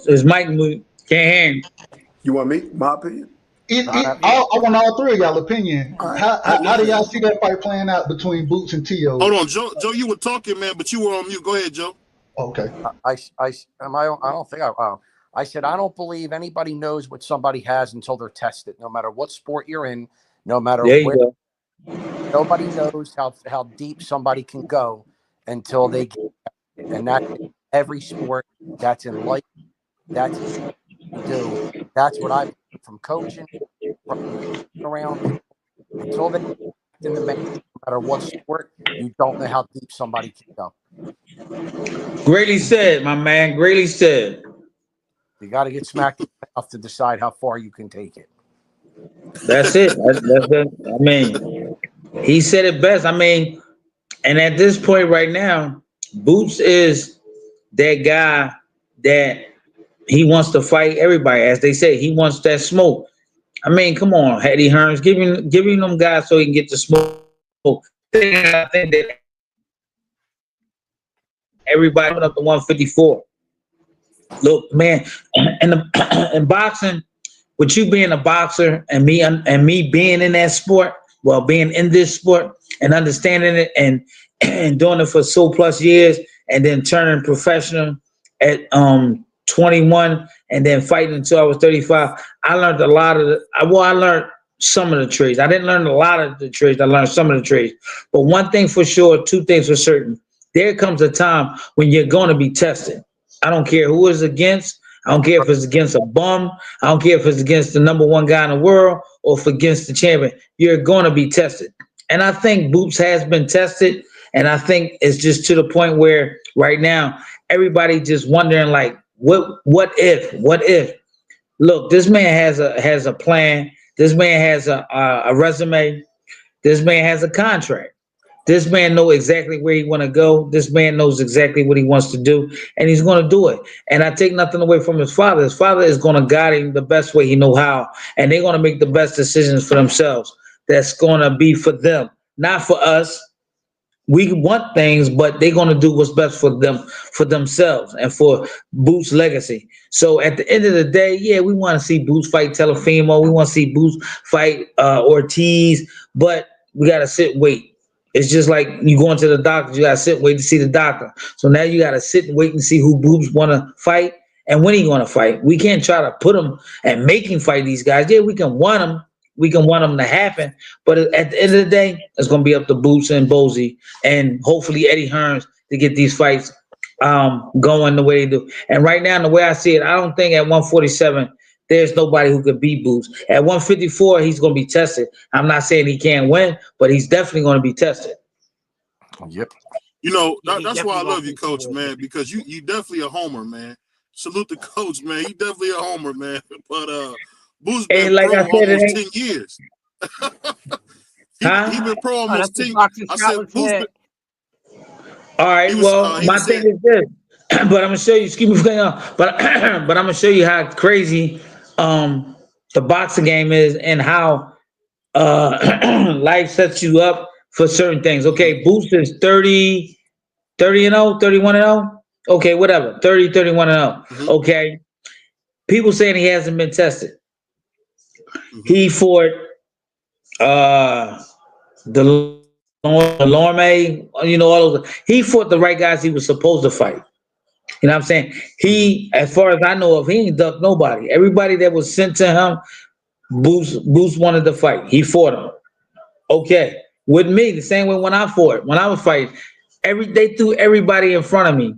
His mic can't hear him. You want me? My opinion? I want all three of y'all opinion. How do y'all see that fight playing out between Boots and Tio? Hold on, Joe. Joe, you were talking, man, but you were on mute. Go ahead, Joe. Okay. I said I don't believe anybody knows what somebody has until they're tested. No matter what sport you're in, no matter where, nobody knows how deep somebody can go until they get tested. And that's in every sport. That's in life. That's what you do. That's what I've from coaching, from around until they get in the match. No matter what sport, you don't know how deep somebody can go. Greatly said, my man. Greatly said. You got to get smacked enough to decide how far you can take it. That's it. I mean, he said it best. I mean, and at this point right now, Boots is that guy that he wants to fight everybody. As they say, he wants that smoke. I mean, come on, Eddie Hearns, giving them guys so he can get the smoke. I think that everybody went up to 154. Look, man, in boxing, with you being a boxer and me being in that sport, well, being in this sport and understanding it and doing it for so plus years, and then turning professional at 21 and then fighting until I was 35, I learned a lot of I learned some of the trades. I didn't learn a lot of the trades. I learned some of the trades. But one thing for sure, two things for certain. There comes a time when you're going to be tested. I don't care who it's against. I don't care if it's against a bum. I don't care if it's against the number one guy in the world or if against the champion. You're going to be tested. And I think Boots has been tested. And I think it's just to the point where right now, everybody just wondering like, what if? Look, this man has a plan. This man has a resume. This man has a contract. This man knows exactly where he want to go. This man knows exactly what he wants to do, and he's going to do it. And I take nothing away from his father. His father is going to guide him the best way he know how, and they're going to make the best decisions for themselves. That's going to be for them, not for us. We want things, but they're going to do what's best for them, for themselves, and for Boots' legacy. So at the end of the day, yeah, we want to see Boots fight Telefimo. We want to see Boots fight Ortiz, but we got to sit and wait. It's just like you going to the doctor. You got to sit and wait to see the doctor. So now you got to sit and wait and see who Boots want to fight and when he going to fight. We can't try to put him and make him fight these guys. Yeah, we can want him. We can want them to happen, but at the end of the day, it's going to be up to Boots and Bozy and hopefully Eddie Hearns to get these fights going the way they do. And right now, the way I see it, I don't think at 147 there's nobody who could beat Boots. At 154, he's going to be tested. I'm not saying he can't win, but he's definitely going to be tested. Yep. You know, that's why I love you, Coach, man, because you definitely a homer, man. Salute the coach, man. He definitely a homer, man. But Boots been like pro I said, almost 10 years. He been pro almost 10 years. I said Boots been, all right, my thing is this, but I'm gonna show you. Excuse me for cutting off, but I'm gonna show you how crazy the boxing game is and how life sets you up for certain things. Okay, Boots is 30 and 0, 31 and 0. Okay, whatever, 30, 31 and 0. Mhm. Okay, people saying he hasn't been tested. He fought the Lorme, you know, all those. He fought the right guys he was supposed to fight. You know what I'm saying? He, as far as I know of, he ain't ducked nobody. Everybody that was sent to him, Boots wanted to fight. He fought him. Okay. With me, the same way when I fought, when I was fighting, they threw everybody in front of me.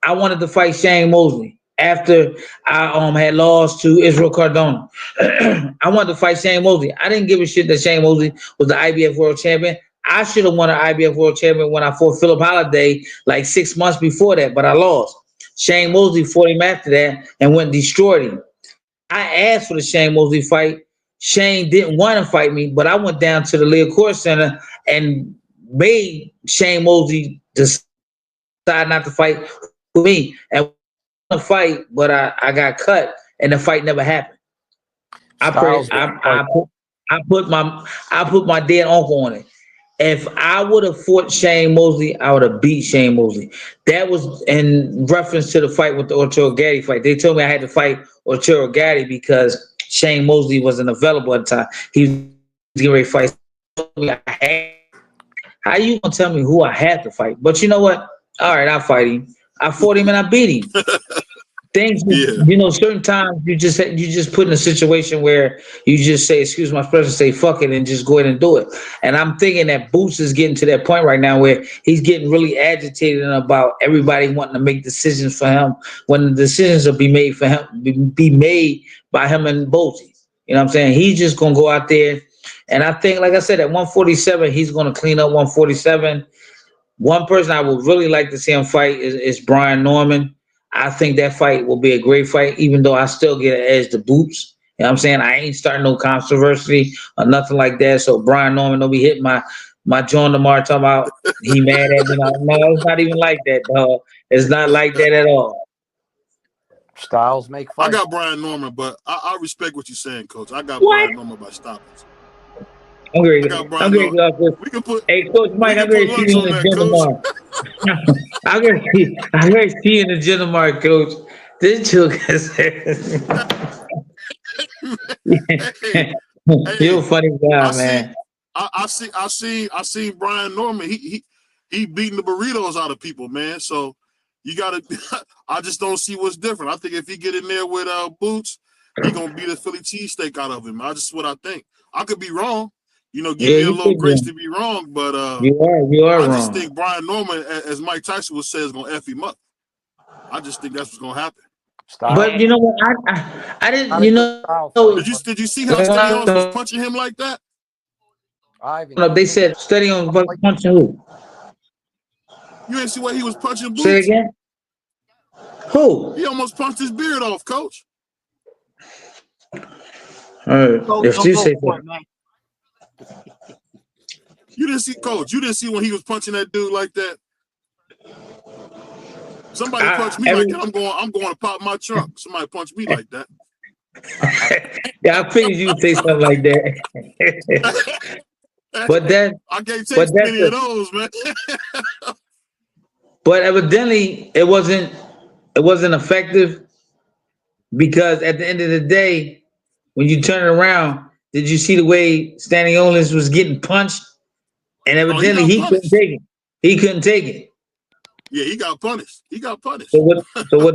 I wanted to fight Shane Mosley. After I had lost to Israel Cardona, I wanted to fight Shane Mosley. I didn't give a shit that Shane Mosley was the IBF World Champion. I should have won an IBF World Champion when I fought Philip Holiday like 6 months before that, but I lost. Shane Mosley fought him after that and went and destroyed him. I asked for the Shane Mosley fight. Shane didn't want to fight me, but I went down to the Lear Center and made Shane Mosley decide not to fight with me. And fight, but I got cut and the fight never happened. I put my dead uncle on it. If I would have fought Shane Mosley, I would have beat Shane Mosley. That was in reference to the fight with the Arturo Gatti fight. They told me I had to fight Arturo Gatti because Shane Mosley wasn't available at the time. He was getting ready to fight. How you gonna tell me who I had to fight? But you know what? All right, I'll fight him. I fought him and I beat him. Things, you know, certain times you just put in a situation where you just say, excuse my expression, say fuck it and just go ahead and do it. And I'm thinking that Boots is getting to that point right now where he's getting really agitated about everybody wanting to make decisions for him when the decisions will be made for him, be made by him and Bozy. You know what I'm saying? He's just gonna go out there. And I think, like I said, at 147, he's gonna clean up 147. One person I would really like to see him fight is Brian Norman. I think that fight will be a great fight, even though I still get an edge to Boots. You know what I'm saying? I ain't starting no controversy or nothing like that. So Brian Norman don't be hitting my John Lamar talking about he mad at me. No, it's not even like that, dog. It's not like that at all. Styles make fights. I got Brian Norman, but I respect what you're saying, Coach. I got Brian Norman by stoppage. I'm great. We can put. Hey, Coach Mike, I'm going to see you in the gym tomorrow. I'm going to see you in the gym tomorrow, Coach. This joke is. You're a funny guy, man. I see Brian Norman. He beating the burritos out of people, man. So you got to. I just don't see what's different. I think if he get in there with Boots, he gonna beat a Philly cheesesteak out of him. That's just what I think. I could be wrong. You know, give Yeah, me a you little could grace be. to be wrong, but You are I just wrong. think Brian Norman, as Mike Tyson would say, is gonna F him up. I just think that's what's gonna happen. But you know what? I didn't. You know. Did you see how Steady Arms was punching him like that? They said Steady Arms was punching who? You didn't see what he was punching Boots? Say it again. Who? He almost punched his beard off, Coach. If you say so. You didn't see, Coach. You didn't see when he was punching that dude like that. Somebody punched me like that. I'm going to pop my trunk. Somebody punched me like that. Yeah, I figured you'd say something like that. But that I can't take many of those, man. But evidently it wasn't effective, because at the end of the day, when you turn it around, did you see the way Stanley Owens was getting punched? And evidently he couldn't take it. He couldn't take it. Yeah, he got punished. He got punished. So what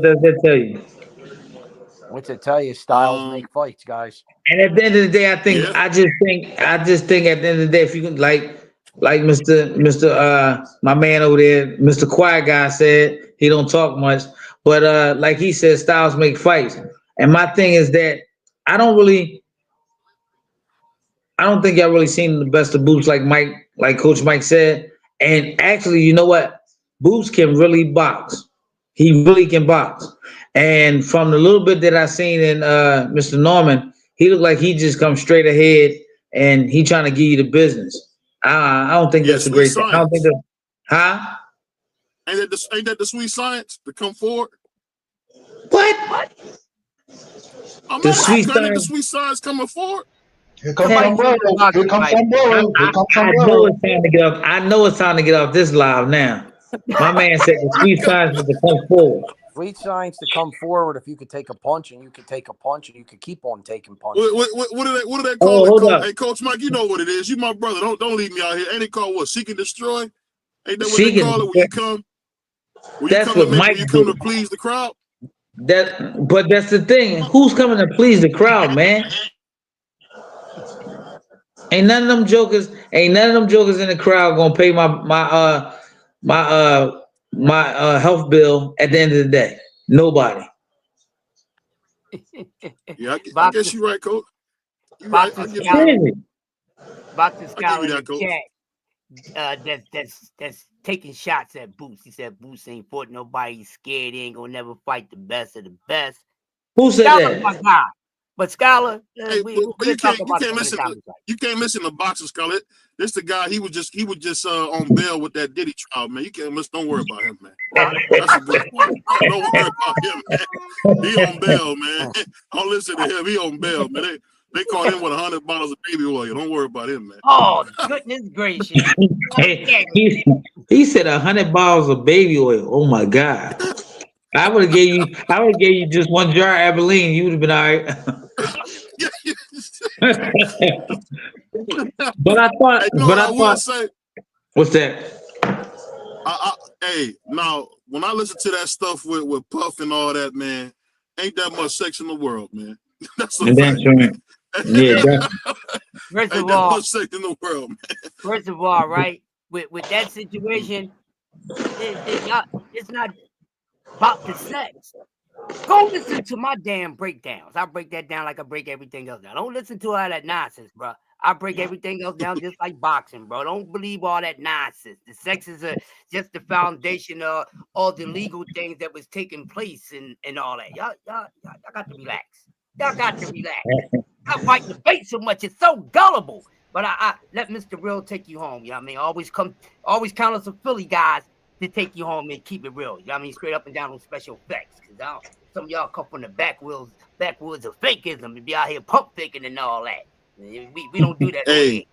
does that tell you? What's it tell you? Styles make fights, guys. And at the end of the day, I just think at the end of the day, if you can like Mr. My man over there, Mr. Quiet Guy said, he don't talk much, but like he said, Styles make fights. And my thing is that I don't think y'all really seen the best of Boots, like Coach Mike said. And actually, you know what? Boots can really box. He really can box. And from the little bit that I seen in Mr. Norman, he looked like he just comes straight ahead and he trying to give you the business. I don't think that's a great thing. I don't think that, Ain't that the sweet science to come forward? What? The sweet science coming forward. Here comes Sombrero. Here comes Sombrero. I know it's time to get off this live now. My man said the sweet science is to come forward. Sweet science to come forward if you could take a punch, and you could take a punch, and you could keep on taking punches. What do they call it, Coach? Hey, Coach Mike, you know what it is. You my brother. Don't leave me out here. Ain't it called what? Seek and destroy? Ain't that what they call it when you come? That's what Mike you come to please the crowd. But that's the thing. Who's coming to please the crowd, man? Ain't none of them jokers in the crowd gonna pay my health bill at the end of the day. Nobody. Yeah, I guess you're right, Coach. You're right. Boxing Scholar in the chat, that's taking shots at Boots. He said Boots ain't fought nobody. He's scared. He ain't gonna never fight the best of the best. Who said Scholar's that? my guy. But Scholar, you can't listen to Boxing Scholar. This the guy. He was just on bail with that Diddy trial, man. You can't listen. Don't worry about him, man. That's a good point. Don't worry about him, man. He on bail, man. Don't listen to him. He on bail, man. They caught him with 100 bottles of baby oil. Don't worry about him, man. Oh, goodness gracious! He said 100 bottles of baby oil. Oh my God! I would have gave you just one jar of Abilene. You would have been all right. But I thought. Say, what's that? Hey, now when I listen to that stuff with Puff and all that, man, ain't that much sex in the world, man. That's a fact, man. Yeah. First of all, much sex in the world, man. First of all, right, with that situation, it's not about the sex. Go listen to my damn breakdowns. I break that down like I break everything else down. Don't listen to all that nonsense, bro. I break everything else down just like boxing, bro. Don't believe all that nonsense. The sex is just the foundation of all the legal things that was taking place and all that. Y'all got to relax. Y'all got to relax. I fight the debate so much. It's so gullible. But I let Mr. Real take you home. You know what I mean? Always count on some Philly guys to take you home and keep it real. You know what I mean? Straight up and down on special effects. Because some of y'all come from the backwoods of fakeism and be out here pump faking and all that. We don't do that. Hey,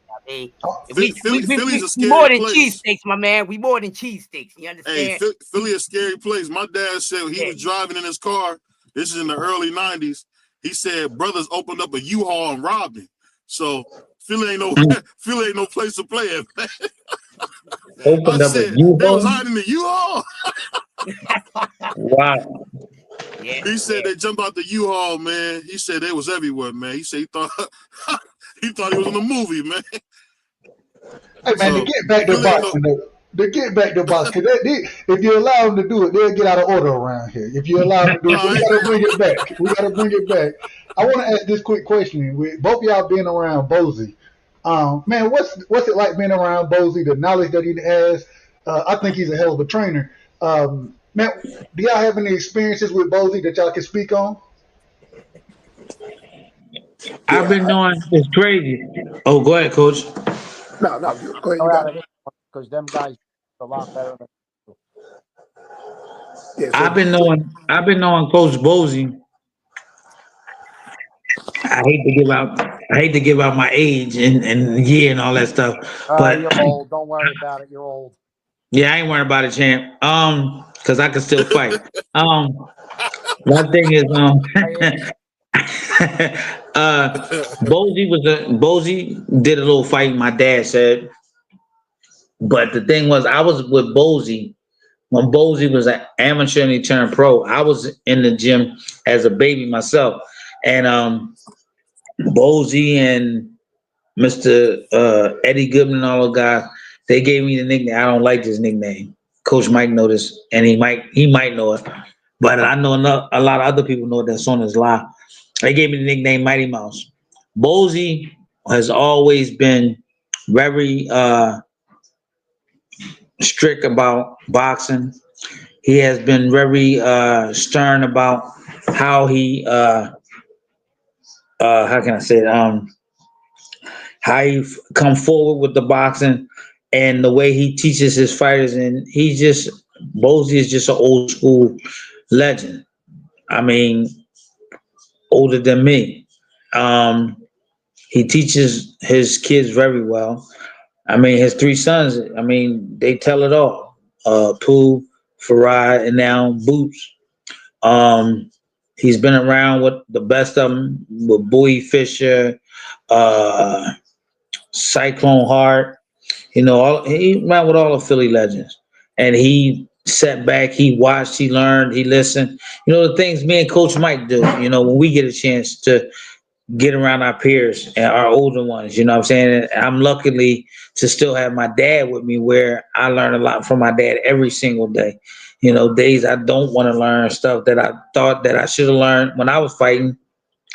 Philly's a scary more than cheesesteaks, my man. We more than cheesesteaks. You understand? Hey, Philly is a scary place. My dad said he was driving in his car. This is in the early 90s. He said brothers opened up a U-Haul and robbed him. So Philly ain't no place to play it, man. Opened up a U-Haul? They was hiding the U-Haul. Wow. He said they jumped out the U-Haul, man. He said they was everywhere, man. He said he thought he was in a movie, man. Hey man, to get back to boxing, because if you allow them to do it, they'll get out of order around here. If you allow them to do it, we got to bring it back. We got to bring it back. I want to ask this quick question. With both of y'all being around Bozy, man, what's it like being around Bozy? The knowledge that he has, I think he's a hell of a trainer. Man, do y'all have any experiences with Bozy that y'all can speak on? I've been knowing it's crazy. Oh, go ahead, Coach. No, go ahead. Because them guys are a lot better than. Yeah, so I've been knowing Coach Bozy. I hate to give out my age and year and all that stuff. But You're old. Don't worry about it. You're old. Yeah, I ain't worried about it, champ. Because I can still fight. One thing is Bozy did a little fight, my dad said. But the thing was, I was with Bozy when Bozy was an amateur and he turned pro. I was in the gym as a baby myself. And Bozy and Mr. Eddie Goodman and all the guys, they gave me the nickname. I don't like this nickname. Coach Mike know this, and he might know it. But I know a lot of other people know that's on his live. They gave me the nickname Mighty Mouse. Bozy has always been very strict about boxing. He has been very stern about how he how can I say it? How he come forward with the boxing and the way he teaches his fighters, and Bozy is just an old school legend. I mean, older than me. He teaches his kids very well. I mean, his three sons, I mean, they tell it all. Pooh, Farad, and now Boots. He's been around with the best of them, with Bowie Fisher, Cyclone Hart. He ran with all the Philly legends. And he sat back, he watched, he learned, he listened. The things me and Coach Mike do, when we get a chance to get around our peers and our older ones, you know what I'm saying? And I'm luckily to still have my dad with me, where I learn a lot from my dad every single day. Days I don't want to learn stuff that I thought that I should have learned when I was fighting.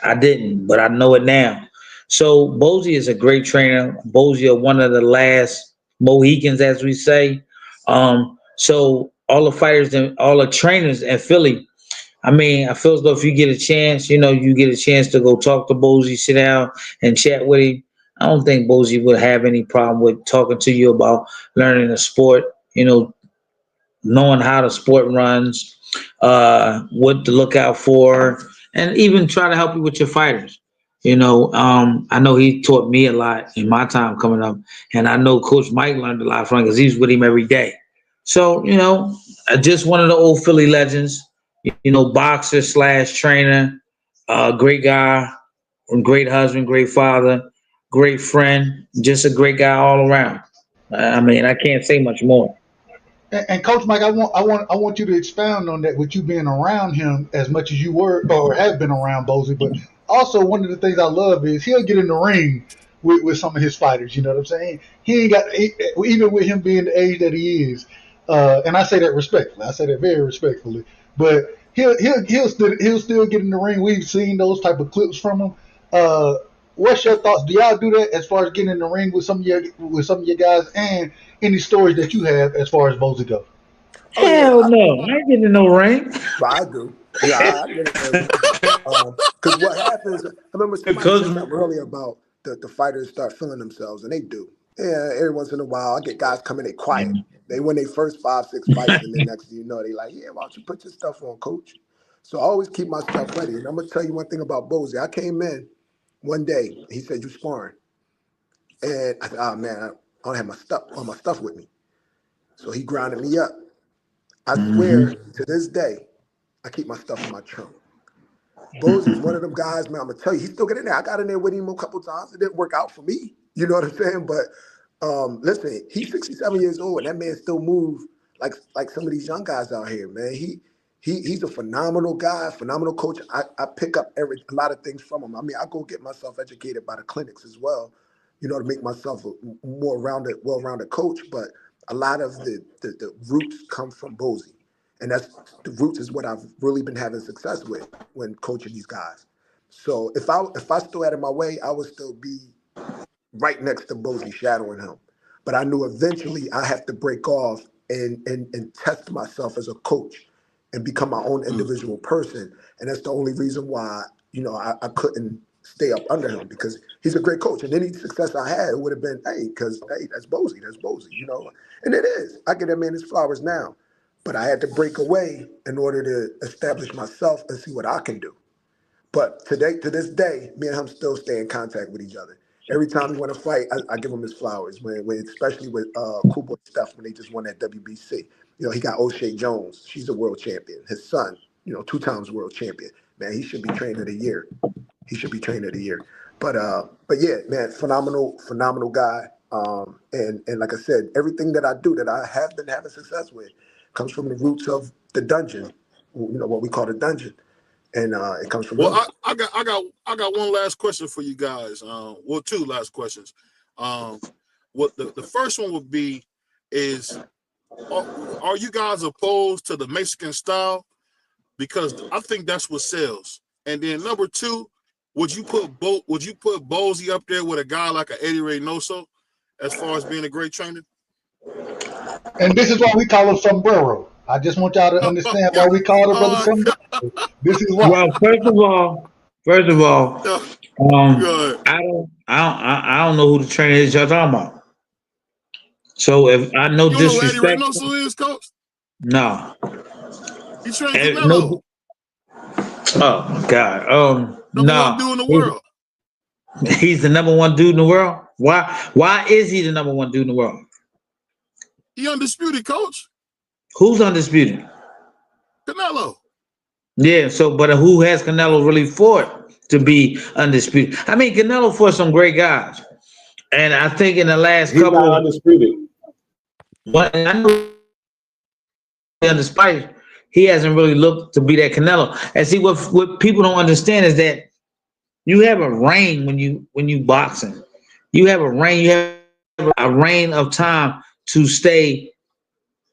I didn't, but I know it now. So Bozy is a great trainer. Bozy is one of the last Mohicans, as we say. So all the fighters and all the trainers in Philly, I mean, I feel as though if you get a chance, you get a chance to go talk to Bozy, sit down and chat with him. I don't think Bozy would have any problem with talking to you about learning the sport, knowing how the sport runs, what to look out for, and even try to help you with your fighters. I know he taught me a lot in my time coming up, and I know Coach Mike learned a lot from him because he's with him every day. So, just one of the old Philly legends, boxer / trainer, great guy, great husband, great father, great friend, just a great guy all around. I mean, I can't say much more. And Coach Mike, I want you to expound on that with you being around him as much as you were or have been around Bozy. But also, one of the things I love is he'll get in the ring with some of his fighters. You know what I'm saying? Even with him being the age that he is, and I say that respectfully. I say that very respectfully. But he'll still get in the ring. We've seen those type of clips from him. What's your thoughts? Do y'all do that as far as getting in the ring with some of your guys, and any stories that you have as far as Bozy go? Hell no, I ain't getting in no ring. But I do. Yeah, I get it. Because what happens, I remember somebody said something earlier about the fighters start feeling themselves, and they do. Yeah, every once in a while, I get guys come in, they quiet. They win their first 5-6 fights, and then next thing you know, they like, yeah, why don't you put your stuff on, coach? So I always keep my stuff ready. And I'm going to tell you one thing about Bozy. I came in one day, he said, you sparring. And I said, oh, man, I don't have all my stuff with me. So he grounded me up. I swear, to this day, I keep my stuff in my trunk. Bozy's one of them guys, man, I'm going to tell you, he still get in there. I got in there with him a couple times. It didn't work out for me. You know what I'm saying? But listen, he's 67 years old, and that man still moves like some of these young guys out here, man. He's a phenomenal guy, phenomenal coach. I pick up a lot of things from him. I mean, I go get myself educated by the clinics as well, to make myself a more well-rounded coach. But a lot of the roots come from Bozy. And the roots is what I've really been having success with when coaching these guys. So if I still had it my way, I would still be right next to Bozy, shadowing him. But I knew eventually I have to break off and test myself as a coach and become my own individual person. And that's the only reason why, I couldn't stay up under him, because he's a great coach. And any success I had would have been, that's Bozy, And it is. I give that man his flowers now. But I had to break away in order to establish myself and see what I can do. But to this day, me and him still stay in contact with each other. Every time we want to fight, I give him his flowers. Especially with Cool Boy Steph, when they just won that WBC. He got O'Shea Jones. She's a world champion. His son, 2 times world champion. Man, he should be trainer of the year. But yeah, man, phenomenal guy. And like I said, everything that I do that I have been having success with comes from the roots of the dungeon. What we call the dungeon. And it comes from. Well, I got one last question for you guys. 2 last questions. What the first one would be is, are you guys opposed to the Mexican style? Because I think that's what sells. And then number 2, would you put Bozy up there with a guy like a Eddie Reynoso as far as being a great trainer? And this is why we call him sombrero. I just want y'all to understand why we call the brother sombrero. This is why. Well, first of all, I don't know who the trainer is y'all talking about. So if I know disrespect, you know who Eddie Reynoso is, Coach? No. He trained Canelo. Oh God. Number 1 dude in the world. He's the number 1 dude in the world. Why is he the number 1 dude in the world? He undisputed, Coach. Who's undisputed? Canelo. Yeah, but who has Canelo really fought to be undisputed? I mean, Canelo fought some great guys. And I think in the last He's couple not undisputed. But I know despite he hasn't really looked to be that Canelo. And see, what people don't understand is that you have a reign when you boxing. You have a reign. You have a reign of time to stay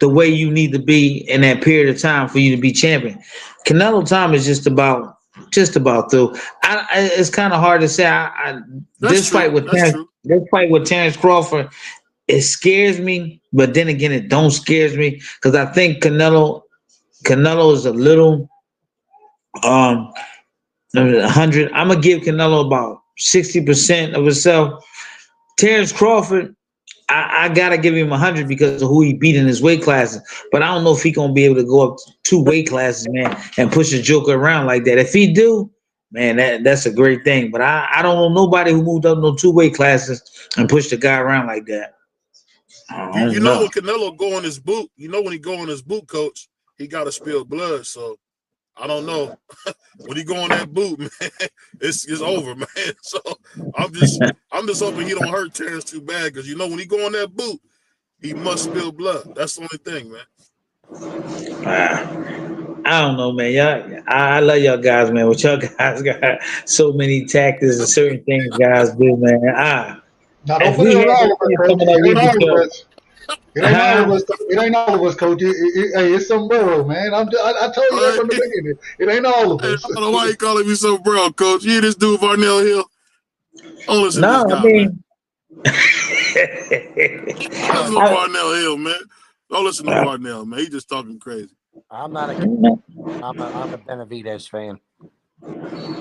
the way you need to be in that period of time for you to be champion. Canelo time is just about through. It's kind of hard to say. This fight with Terrence Crawford, it scares me, but then again, it don't scares me because I think Canelo is a little 100. I'm gonna give Canelo about 60% of himself. Terrence Crawford, I gotta give him 100 because of who he beat in his weight classes. But I don't know if he gonna be able to go up 2 weight classes, man, and push a joker around like that. If he do, man, that's a great thing. But I don't know nobody who moved up no 2 weight classes and pushed a guy around like that. You know when Canelo go in his boot, when he go in his boot, Coach, he got to spill blood. So I don't know when he go in that boot, man. It's over, man. So I'm just hoping he don't hurt Terrence too bad because when he go in that boot, he must spill blood. That's the only thing, man. I don't know, man. I love y'all guys, man. What y'all guys got so many tactics and certain things guys do, man. Now, don't put it on all of us, Coach. It ain't all of us, Coach. It's sombrero, man. I told you that from the beginning. It ain't all of us. I don't know why you calling me sombrero, Coach. You hear this dude, Varnell Hill? Oh, listen to this guy, man. Listen to Varnell Hill, man. Don't listen to Varnell, man. He just talking crazy. I'm a Benavidez fan.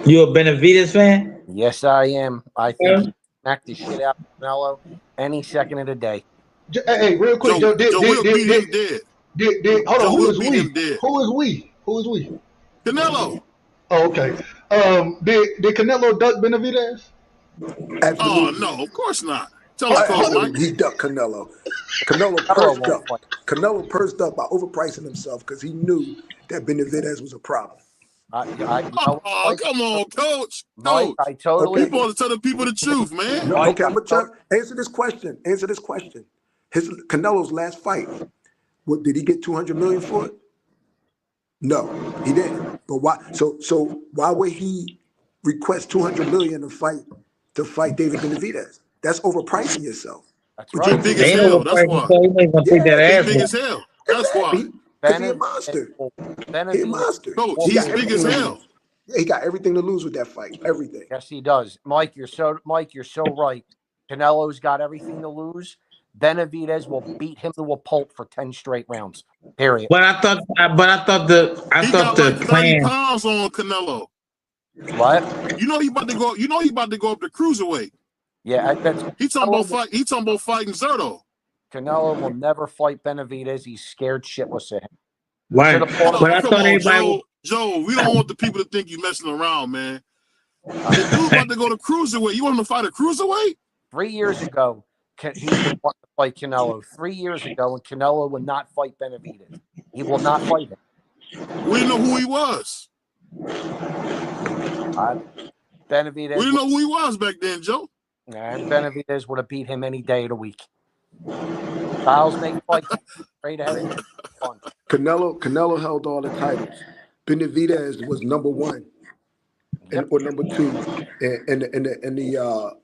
You a Benavidez fan? Yes, I am. I think he smacked the shit out of Canelo any second of the day. Hey, real quick, Joe will beat him dead. Hold on, who is we? Canelo. Oh, okay. Did Canelo duck Benavidez? Absolutely. Oh no, of course not. Tell us, Coach Mike. He ducked Canelo. Canelo pursed up by overpricing himself because he knew that Benavidez was a problem. Come on, Coach. Mike, I totally. People want to tell the people the truth, man. No, okay, I'm gonna answer this question. His Canelo's last fight. Did he get $200 million for it? No, he didn't. But why? So why would he request 200 million to fight David Benavidez? That's overpricing yourself. That's But right. He big They as ain't hell. That's overpriced, why. so he ain't gonna take that He ass big whooping. as hell. That's why. Because he a monster. He a Benavidez, monster. Coach, He he's got big as everything to hell. lose. Yeah, he got everything to lose with that fight. Everything. yes, he does. Mike, you're so right. Canelo's got everything to lose. Benavidez will beat him to a pulp for 10 straight rounds. Period. But I thought He got like 30 plan. pounds on Canelo. What? You know he about to go. You know he about to go up to cruiserweight. Yeah, He talking about fight. He talking about fighting Zerto. Canelo will never fight Benavidez. He's scared shitless of him. Right. Should've fought him. But I Come thought on, everybody. Joe. We don't want the people to think you messing around, man. The dude about to go to cruiserweight. You want him to fight a cruiserweight? 3 years ago, he's been wanting to fight Canelo. 3 years ago, and Canelo would not fight Benavidez. He will not fight him. We didn't know who he was. Benavidez. We didn't know who he was back then, Joe. And Benavidez would have beat him any day of the week. Styles make fights straight ahead. Canelo held all the titles. Benavidez was number one or number two in the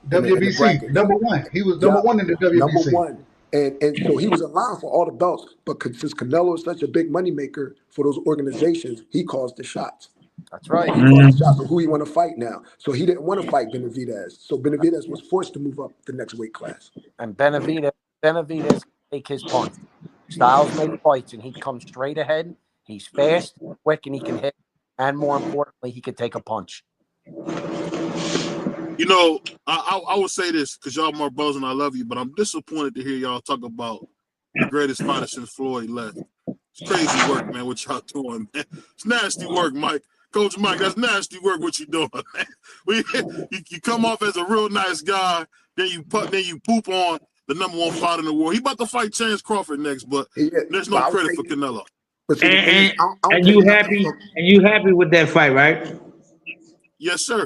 WBC, number one. He was number one in the WBC. Number one. And so he was alive for all the belts. But since Canelo is such a big moneymaker for those organizations, he calls the shots. That's right. He calls the shots of who he want to fight now. So he didn't want to fight Benavidez. So Benavidez was forced to move up the next weight class. And Benavidez take his punch. Styles make fights, and he comes straight ahead. He's fast, quick, and he can hit. And more importantly, he can take a punch. You know, I would say this because y'all my brothers and I love you, but I'm disappointed to hear y'all talk about the greatest fighter since Floyd left. It's crazy work, man, what y'all doing, man. It's nasty work, Mike. Coach Mike, that's nasty work what you doing, man. You come off as a real nice guy, then you poop on the number one fighter in the world. He about to fight Chance Crawford next, but there's no credit for Canelo. And you happy with that fight, right? Yes, sir.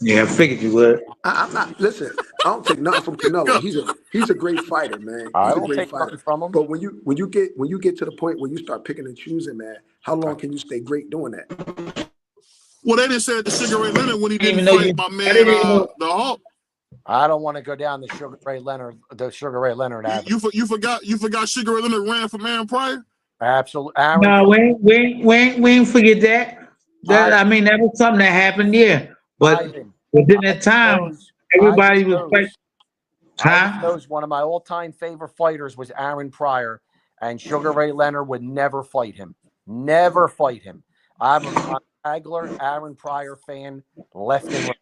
Yeah, I figured you would. I'm not. Listen, I don't take nothing from Canelo. He's a great fighter, man. I He's a don't great take fighter. nothing from him. But when you get to the point where you start picking and choosing, man, how long can you stay great doing that? Well, they didn't say it to Sugar Ray Leonard when he didn't fight my man, the Hulk. I don't want to go down the Sugar Ray Leonard avenue. You forgot Sugar Ray Leonard ran from Aaron Pryor? Absolutely. No, we ain't forget that. I mean, that was something that happened, yeah. But within that time, everybody was fighting. Huh? One of my all-time favorite fighters was Aaron Pryor, and Sugar Ray Leonard would never fight him. Never fight him. I'm a Hagler, Aaron Pryor fan, left and right.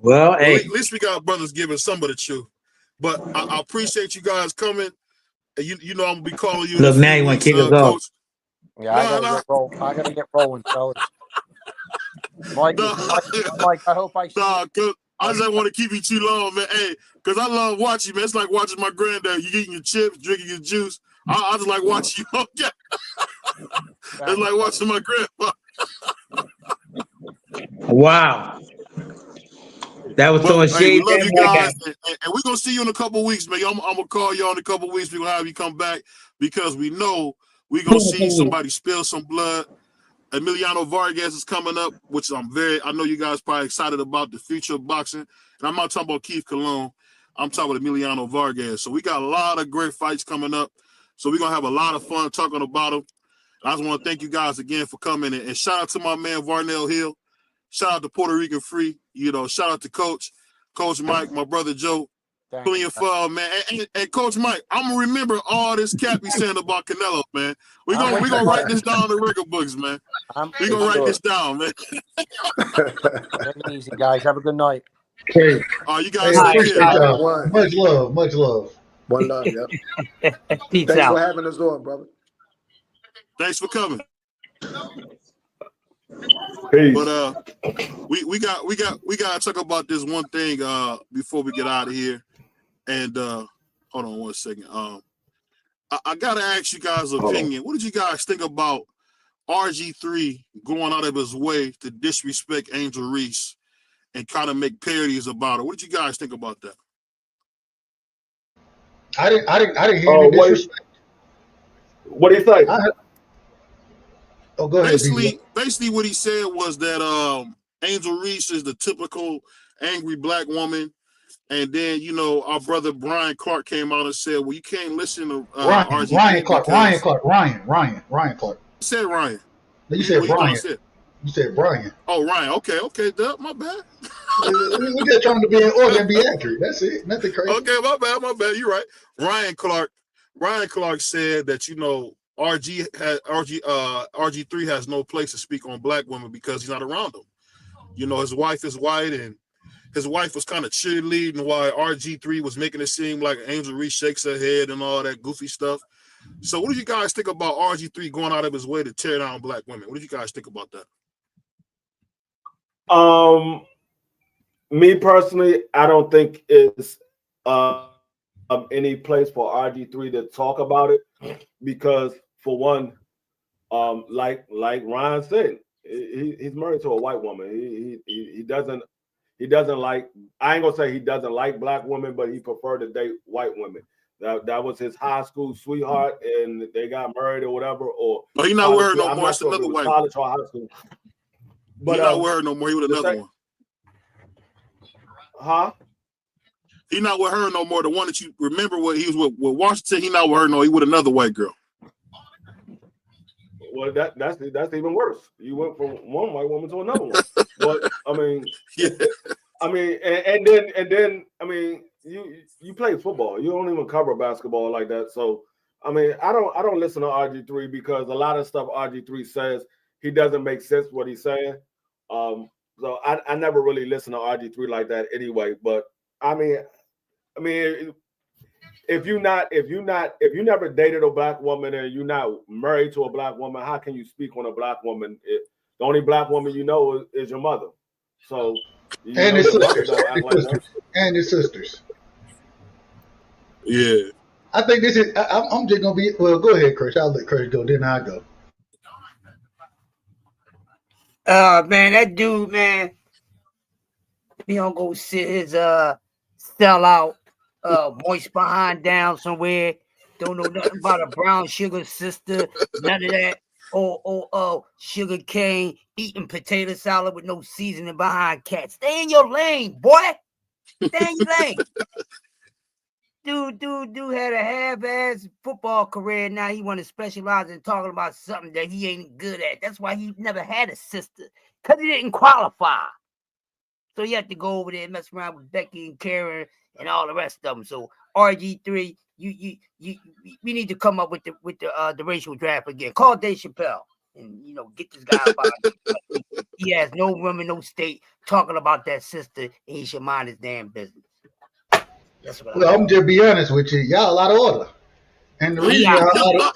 Well, hey. At least we got brothers giving some of the truth. But I appreciate you guys coming. You know I'm gonna be calling you. Look, now you want to kick us off. Yeah, I gotta get rolling, fellas. Mike, I hope I see. I just want to keep you too long, man. Hey, because I love watching, man. It's like watching my granddad. You eating your chips, drinking your juice. I just like watching you. It's like watching my grandpa. Wow. That was throwing shade. We love you guys, and we're gonna see you in a couple of weeks, man. I'm gonna call you in a couple of weeks. We're gonna have you come back because we know we're gonna see somebody spill some blood. Emiliano Vargas is coming up, which I know you guys probably excited about the future of boxing. And I'm not talking about Keith Colon. I'm talking about Emiliano Vargas. So we got a lot of great fights coming up. So we're going to have a lot of fun talking about them. I just want to thank you guys again for coming. And shout out to my man, Varnell Hill. Shout out to Puerto Rican Free. Shout out to Coach Mike, my brother Joe. Plenty of fun, man. And Coach Mike, I'm going to remember all this cat be saying about Canelo, man. We're gonna write this down in the record books, man. We're going to write this down, man. Take it easy, guys. Have a good night. Hey. You guys much love. One love, yeah. Thanks for having us on, brother. Thanks for coming. Peace. But we got to talk about this one thing before we get out of here. And hold on one second. I gotta ask you guys' opinion. What did you guys think about RG3 going out of his way to disrespect Angel Reese and kind of make parodies about it? What did you guys think about that? I didn't hear any disrespect. What do you say? Oh, go ahead. Basically, what he said was that Angel Reese is the typical angry black woman, and then our brother Brian Clark came out and said, "Well, you can't listen to RG3 Ryan Clark. Ryan Clark. I said Ryan. No, you said Brian. You said Brian. Oh, Ryan. Okay, Duh, my bad. We're just trying to be in order and be accurate. That's it. Nothing crazy. Okay, my bad. You're right. Ryan Clark said that RG3 has no place to speak on black women because he's not around them. His wife is white, and his wife was kind of cheerleading while RG3 was making it seem like Angel Reese shakes her head and all that goofy stuff. So what do you guys think about RG3 going out of his way to tear down black women? What do you guys think about that? Me personally, I don't think it's any place for RG3 to talk about it because, for one, like Ryan said, he's married to a white woman. He doesn't like. I ain't gonna say he doesn't like black women, but he preferred to date white women. That was his high school sweetheart, and they got married or whatever. Or he's not with her no more. It's another white college or high school. But he's not with her no more. He with another one. Huh? He not with her no more. The one that you remember what he was with Washington. He not with her no. He with another white girl. Well, that's even worse. You went from one white woman to another one. But I mean, yeah. I mean, and then I mean, you play football. You don't even cover basketball like that. So I mean, I don't listen to RG3 because a lot of stuff RG3 says he doesn't make sense what he's saying. So I never really listen to RG3 like that anyway. But I mean, if you never dated a black woman and you're not married to a black woman, how can you speak on a black woman? The only black woman you know is your mother. So and his sisters. Yeah. I think this is. I'm just gonna be. Well, go ahead, Chris. I'll let Chris go. Then I go. Man, that dude, man, he don't go sit his sell out moist behind down somewhere. Don't know nothing about a brown sugar sister, none of that. Or sugar cane, eating potato salad with no seasoning behind cats. Stay in your lane, boy. Stay in your lane. Dude had a half-ass football career. Now he want to specialize in talking about something that he ain't good at. That's why he never had a sister, because he didn't qualify. So you have to go over there and mess around with Becky and Karen and all the rest of them. So RG3, we need to come up with the racial draft again. Call Dave Chappelle and get this guy about it. He has no room in no state talking about that sister, and he should mind his damn business. Well, I'm just be honest with you. Y'all out of order. And the reason hold on,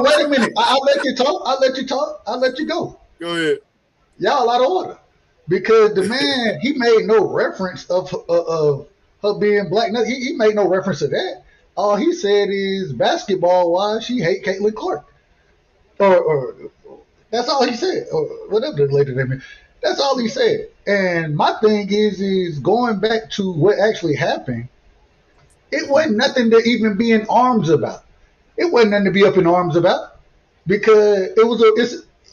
wait a minute. I'll let you talk. I'll let you go. Go ahead. Y'all out of order. Because the man, he made no reference of her being black. No, he made no reference to that. All he said is basketball-wise, she hate Caitlin Clark. Or that's all he said. Or whatever the lady name is. That's all he said. And my thing is going back to what actually happened. It wasn't nothing to even be in arms about. It wasn't nothing to be up in arms about because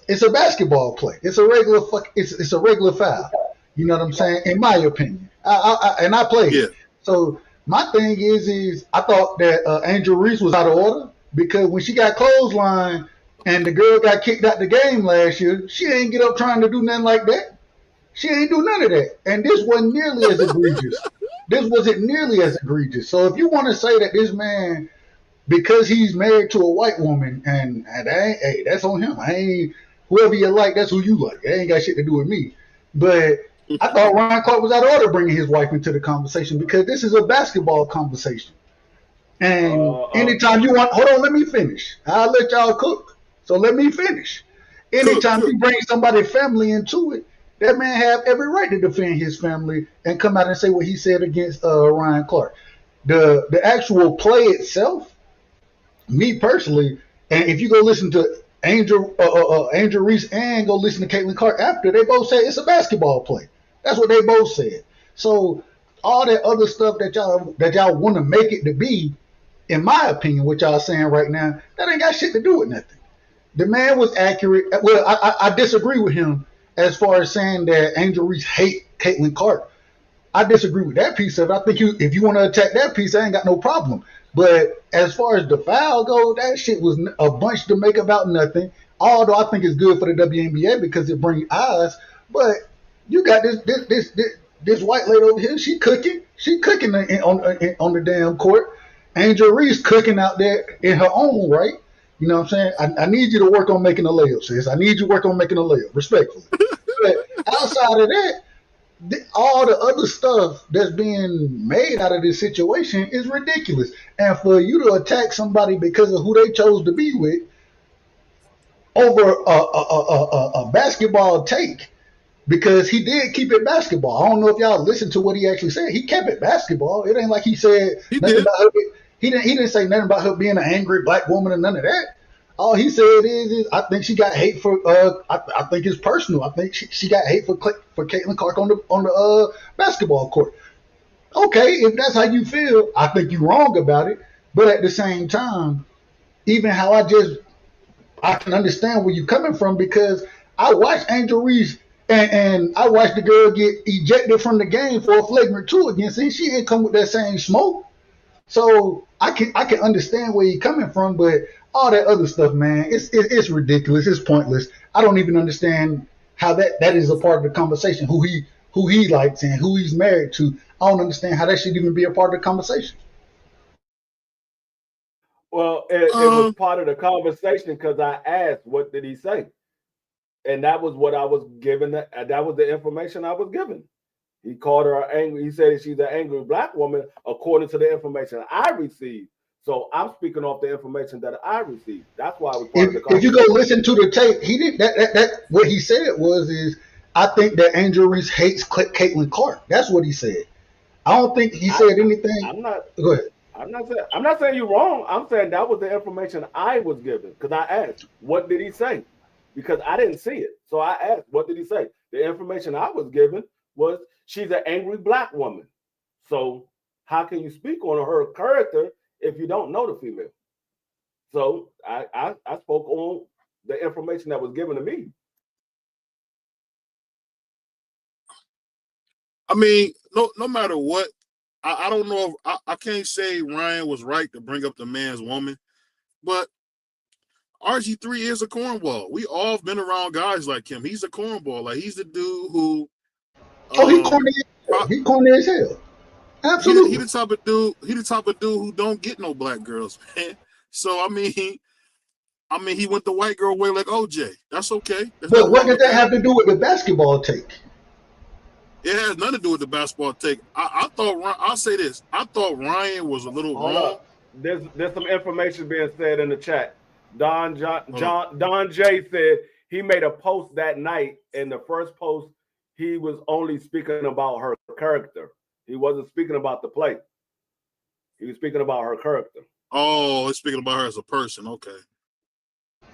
it's a basketball play. It's a regular it's a regular foul. You know what I'm saying? In my opinion, I played. Yeah. So my thing is I thought that Angel Reese was out of order because when she got clotheslined and the girl got kicked out the game last year, she ain't get up trying to do nothing like that. She ain't do none of that. And this wasn't nearly as egregious. This wasn't nearly as egregious. So if you want to say that this man, because he's married to a white woman, and hey, that's on him. I ain't whoever you like, that's who you like. It ain't got shit to do with me. But I thought Ryan Clark was out of order bringing his wife into the conversation because this is a basketball conversation. And anytime you want, hold on, let me finish. I'll let y'all cook. So let me finish. Anytime you bring somebody's family into it, that man have every right to defend his family and come out and say what he said against Ryan Clark. The actual play itself, me personally, and if you go listen to Angel Reese and go listen to Caitlin Clark after, they both say it's a basketball play. That's what they both said. So all that other stuff that y'all want to make it to be, in my opinion, what y'all saying right now, that ain't got shit to do with nothing. The man was accurate. Well, I disagree with him as far as saying that Angel Reese hate Caitlin Clark. I disagree with that piece of it. I think if you want to attack that piece, I ain't got no problem. But as far as the foul goes, that shit was a bunch to make about nothing. Although I think it's good for the WNBA because it brings eyes. But you got this white lady over here. She cooking on the damn court. Angel Reese cooking out there in her own right. You know what I'm saying? I need you to work on making a layup, sis. I need you to work on making a layup, respectfully. But outside of that, all the other stuff that's being made out of this situation is ridiculous. And for you to attack somebody because of who they chose to be with over a basketball take, because he did keep it basketball. I don't know if y'all listened to what he actually said. He kept it basketball. It ain't like he said nothing about her. He didn't say nothing about her being an angry black woman or none of that. All he said is I think she got hate for. I think it's personal. I think she got hate for Caitlin Clark on the basketball court. Okay, if that's how you feel, I think you're wrong about it. But at the same time, even how I can understand where you're coming from, because I watched Angel Reese and I watched the girl get ejected from the game for a flagrant 2 against her. She ain't come with that same smoke. So I can understand where you're coming from, but all that other stuff, man, it's ridiculous. It's pointless. I don't even understand how that is a part of the conversation. Who he likes and who he's married to. I don't understand how that should even be a part of the conversation. Well, it was part of the conversation because I asked, what did he say? And that was what I was given. That was the information I was given. He called her angry. He said she's an angry black woman, according to the information I received. So I'm speaking off the information that I received. That's why I was part of the conversation. If you go listen to the tape, he did that. What he said is, I think that Angel Reese hates Caitlin Clark. That's what he said. I don't think he said anything. Go ahead. I'm not saying you're wrong. I'm saying that was the information I was given, because I asked, what did he say? Because I didn't see it. So I asked, what did he say? The information I was given was she's an angry black woman. So how can you speak on her character if you don't know the female? So I spoke on the information that was given to me. I mean, no matter what, I don't know if I can't say Ryan was right to bring up the man's woman, but RG3 is a cornball. We all have been around guys like him. He's a cornball. Like, he's the dude who he corny as hell. Absolutely. He the type of dude. He the type of dude who don't get no black girls, man. So I mean, he went the white girl way like OJ. That's okay. But what did that have to do with the basketball take? It has nothing to do with the basketball take. I thought. I'll say this. I thought Ryan was a little wrong. There's some information being said in the chat. Don J said he made a post that night. In the first post, he was only speaking about her character. He wasn't speaking about the play. He was speaking about her character. Oh, he's speaking about her as a person. Okay.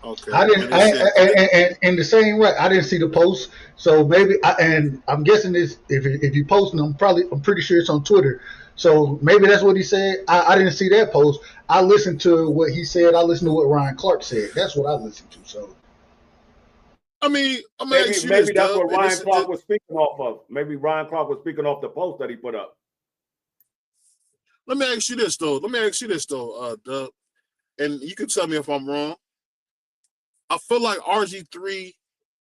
Okay. I didn't. And in the same way, I didn't see the post. So maybe, and I'm guessing this. If you posting, I'm pretty sure it's on Twitter. So maybe that's what he said. I didn't see that post. I listened to what he said. I listened to what Ryan Clark said. That's what I listened to. So. I mean, maybe that's what Ryan Clark was speaking off of. Maybe Ryan Clark was speaking off the post that he put up. Let me ask you this though, Doug, and you can tell me if I'm wrong. I feel like RG3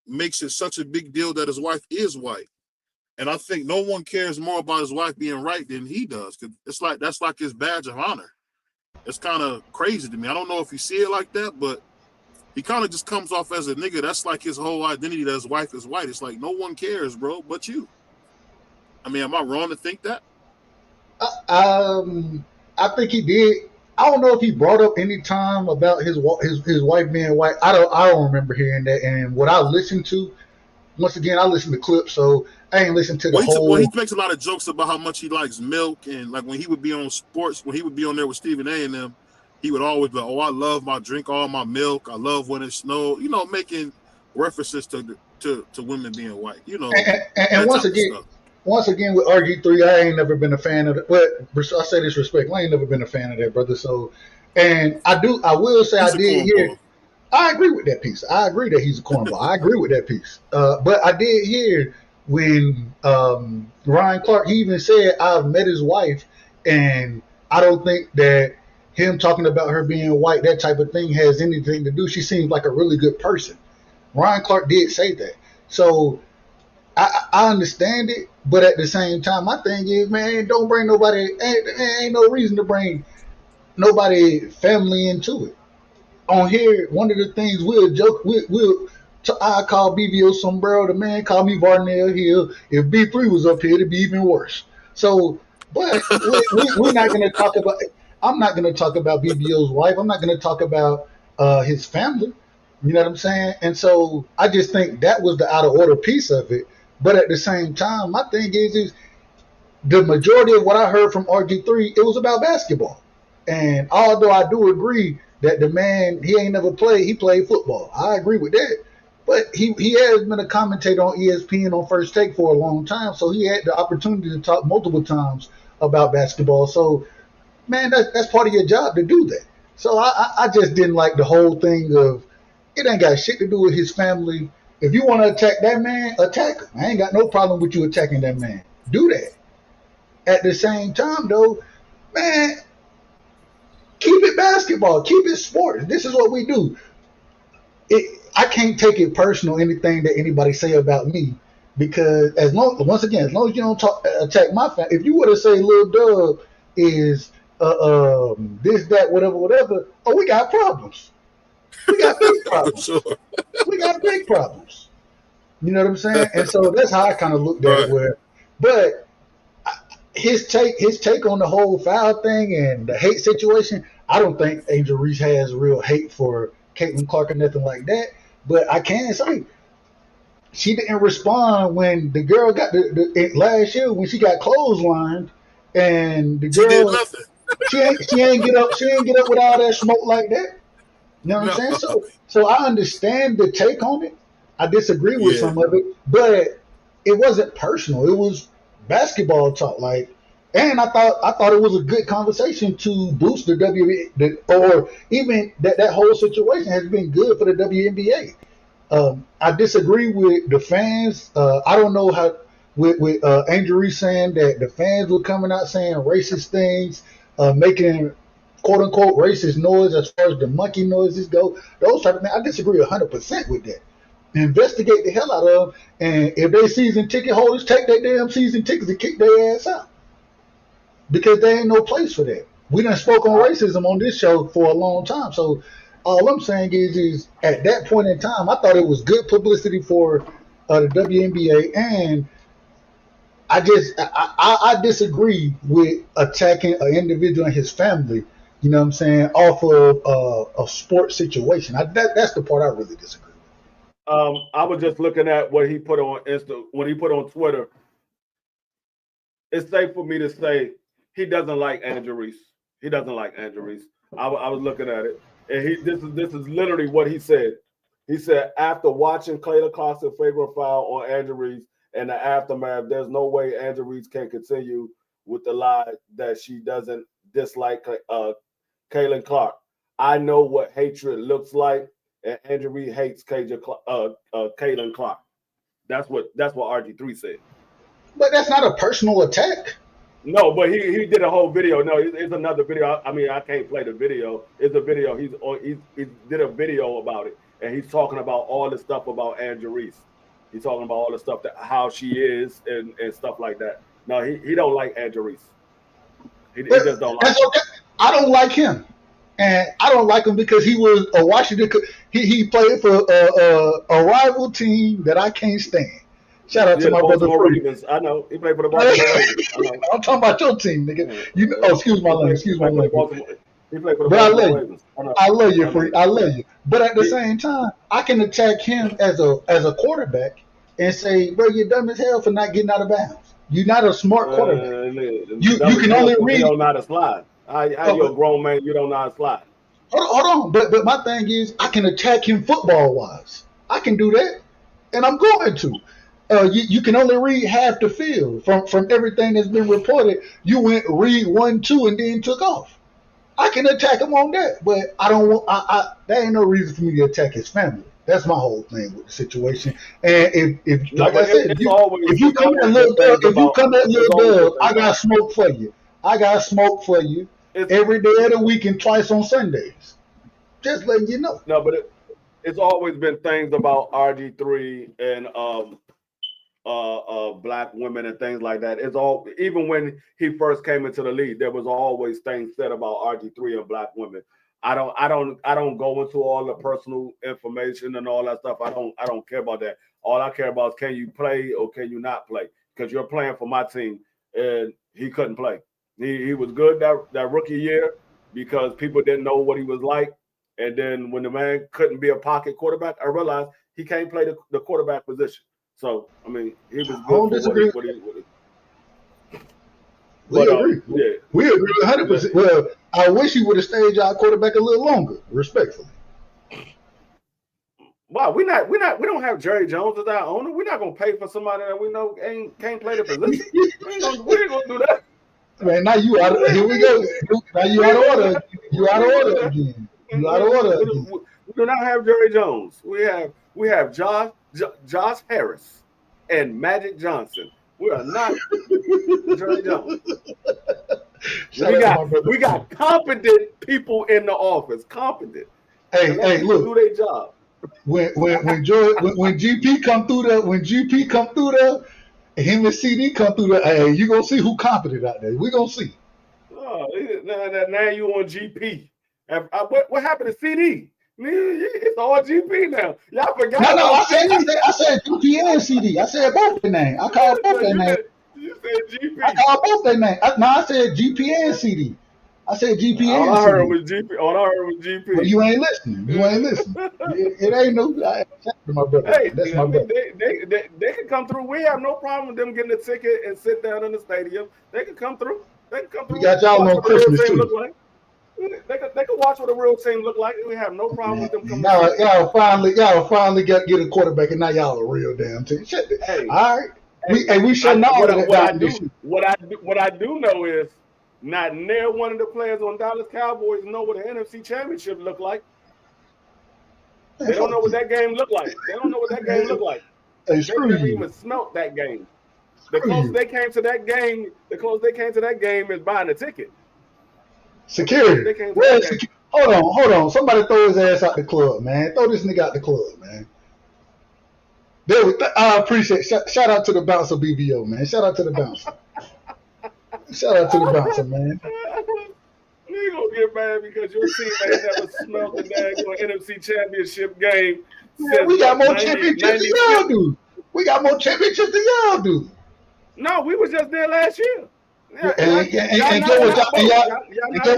makes it such a big deal that his wife is white, and I think no one cares more about his wife being right than he does. Cause that's like his badge of honor. It's kind of crazy to me. I don't know if you see it like that, but he kind of just comes off as a nigga. That's like his whole identity, that his wife is white. It's like no one cares, bro, but you. I mean, am I wrong to think that? I think he did. I don't know if he brought up any time about his wife being white. I don't remember hearing that. And what I listened to, once again, I listened to clips, so I ain't listened to the whole. Well, he makes a lot of jokes about how much he likes milk, and like when he would be on sports, when he would be on there with Stephen A. and them, he would always be, "Oh, I love my drink, all my milk. I love when it snows." Making references to women being white. And once again. Stuff. once again with RG3, I ain't never been a fan of it. But I say this respect, I ain't never been a fan of that, brother. So, and I will say I did hear. I agree with that piece. I agree that he's a cornball. I agree with that piece. But I did hear when Ryan Clark, he even said, I've met his wife, and I don't think that him talking about her being white, that type of thing, has anything to do. She seems like a really good person. Ryan Clark did say that. So I understand it, but at the same time, my thing is, man, don't bring nobody, ain't no reason to bring nobody family into it. On here, one of the things we'll joke, I call BVO Sombrero, the man call me Varnell Hill. If B3 was up here, it'd be even worse. So, but we're not going to talk about, I'm not going to talk about BVO's wife. I'm not going to talk about his family. You know what I'm saying? And so I just think that was the out of order piece of it. But at the same time, my thing is the majority of what I heard from RG3, it was about basketball. And although I do agree that the man, he ain't never played, he played football. I agree with that. But he has been a commentator on ESPN on First Take for a long time, so he had the opportunity to talk multiple times about basketball. So, man, that's part of your job to do that. So I just didn't like the whole thing of, it ain't got shit to do with his family. If you want to attack that man, attack him. I ain't got no problem with you attacking that man. Do that. At the same time, though, man, keep it basketball. Keep it sports. This is what we do. I can't take it personal, anything that anybody say about me, because as long as you don't attack my family, if you were to say Lil Dub is this, that, whatever, oh, we got problems. We got big problems. Sure. We got big problems. You know what I'm saying? And so that's how I kind of looked at it. But his take on the whole foul thing and the hate situation, I don't think Angel Reese has real hate for Caitlin Clark or nothing like that. But I can say she didn't respond when the girl got last year when she got clotheslined, and the girl she ain't get up with all that smoke like that. You know what I'm saying? So I understand the take on it. I disagree with some of it, but it wasn't personal. It was basketball talk. Like, and I thought it was a good conversation to boost the WNBA, or even that whole situation has been good for the WNBA. I disagree with the fans. I don't know how with Angel Reese saying that the fans were coming out saying racist things, making quote unquote racist noise as far as the monkey noises go. Those type of things. I disagree 100% with that. Investigate the hell out of them, and if they season ticket holders, take their damn season tickets and kick their ass out, because there ain't no place for that. We done spoke on racism on this show for a long time. So all I'm saying is at that point in time, I thought it was good publicity for the WNBA, and I disagree with attacking an individual and his family, you know what I'm saying, off of a sports situation. That's the part I really disagree with. I was just looking at what he put on when he put on Twitter. It's safe for me to say he doesn't like Angel Reese. He doesn't like Angel Reese. I was looking at it, and this is literally what he said. He said, after watching Clayton Clarkson flagrant foul on Angel Reese and the aftermath, there's no way Angel Reese can continue with the lie that she doesn't dislike Caitlin Clark. I know what hatred looks like, and Angel Reese hates Caitlin Clark. That's what RG3 said. But that's not a personal attack. No, but he did a whole video. No, it's another video. I mean, I can't play the video. It's a video. He did a video about it, and he's talking about all the stuff about Angel Reese. He's talking about all the stuff that how she is and stuff like that. No, he don't like Angel Reese. He just don't like. Okay. I don't like him, and I don't like him because he was a Washington. He played for a rival team that I can't stand. Shout out to my brother Ravens. I know he played for the Baltimore Ravens. I'm talking about your team, nigga. You know, excuse my language. Excuse my language. He played for the Baltimore Ravens. I love you, Free. I love you. But at the same time, I can attack him as a quarterback and say, bro, you're dumb as hell for not getting out of bounds. You're not a smart quarterback. You can only read. You don't know how to slide. How you a grown man? You don't know how to slide. Hold on. But my thing is, I can attack him football wise. I can do that, and I'm going to. you can only read half the field from everything that's been reported. You went read 1, 2, and then took off. I can attack him on that, but I don't want. There ain't no reason for me to attack his family. That's my whole thing with the situation. And if like I said, if you come at Lil Dub, I got smoke for you. I got smoke for you every day of the week and twice on Sundays. Just letting you know. No, but it's always been things about RG3 and black women and things like that. It's all, even when he first came into the league, there was always things said about RG3 and black women. I don't go into all the personal information and all that stuff. I don't care about that. All I care about is, can you play or can you not play? Because you're playing for my team, and he couldn't play. He was good that rookie year because people didn't know what he was like. And then when the man couldn't be a pocket quarterback, I realized he can't play the quarterback position. So, I mean, he was good for what he We agree. Yeah. We agree 100%. Well, I wish he would have stayed our quarterback a little longer, respectfully. Wow, we don't have Jerry Jones as our owner. We're not gonna pay for somebody that we know can't play the position. we ain't gonna do that. Man, now you out of here we go. Now you out of order. You out of order again. You out of order again. We do not have Jerry Jones. We have Josh Harris and Magic Johnson. We are not Jerry Jones. We got competent people in the office. Competent. Hey, look. Do their job. When GP come through there, him and CD come through there, hey, you gonna see who competent out there. We gonna see. Oh, now you on GP. What happened to CD? It's all GP now. Y'all forgot. No, I said GP and CD. I said both their name. I called both their name. You said GP. I called both their name. I said GP and CD. I said GP and CD. All I heard was GP. But you ain't listening. It ain't no. My brother. Hey, that's my brother. They can come through. We have no problem with them getting a ticket and sit down in the stadium. They can come through. We got y'all on Christmas too. They can watch what a real team look like. We have no problem with them coming. Y'all finally get a quarterback, and now y'all a real damn team. Hey, all right. We should know what I do know is not near one of the players on Dallas Cowboys know what an NFC Championship look like. They don't know what that game look like. They never even smelt that game. The closest they came to that game is buying a ticket. Security. Hold on. Somebody throw his ass out the club, man. Throw this nigga out the club, man. I appreciate it. Shout out to the bouncer BBO, man. Shout out to the bouncer. Man. You gonna get mad because your team ain't never smelled the daggone NFC Championship game. We got more championships than y'all do. No, we was just there last year. And get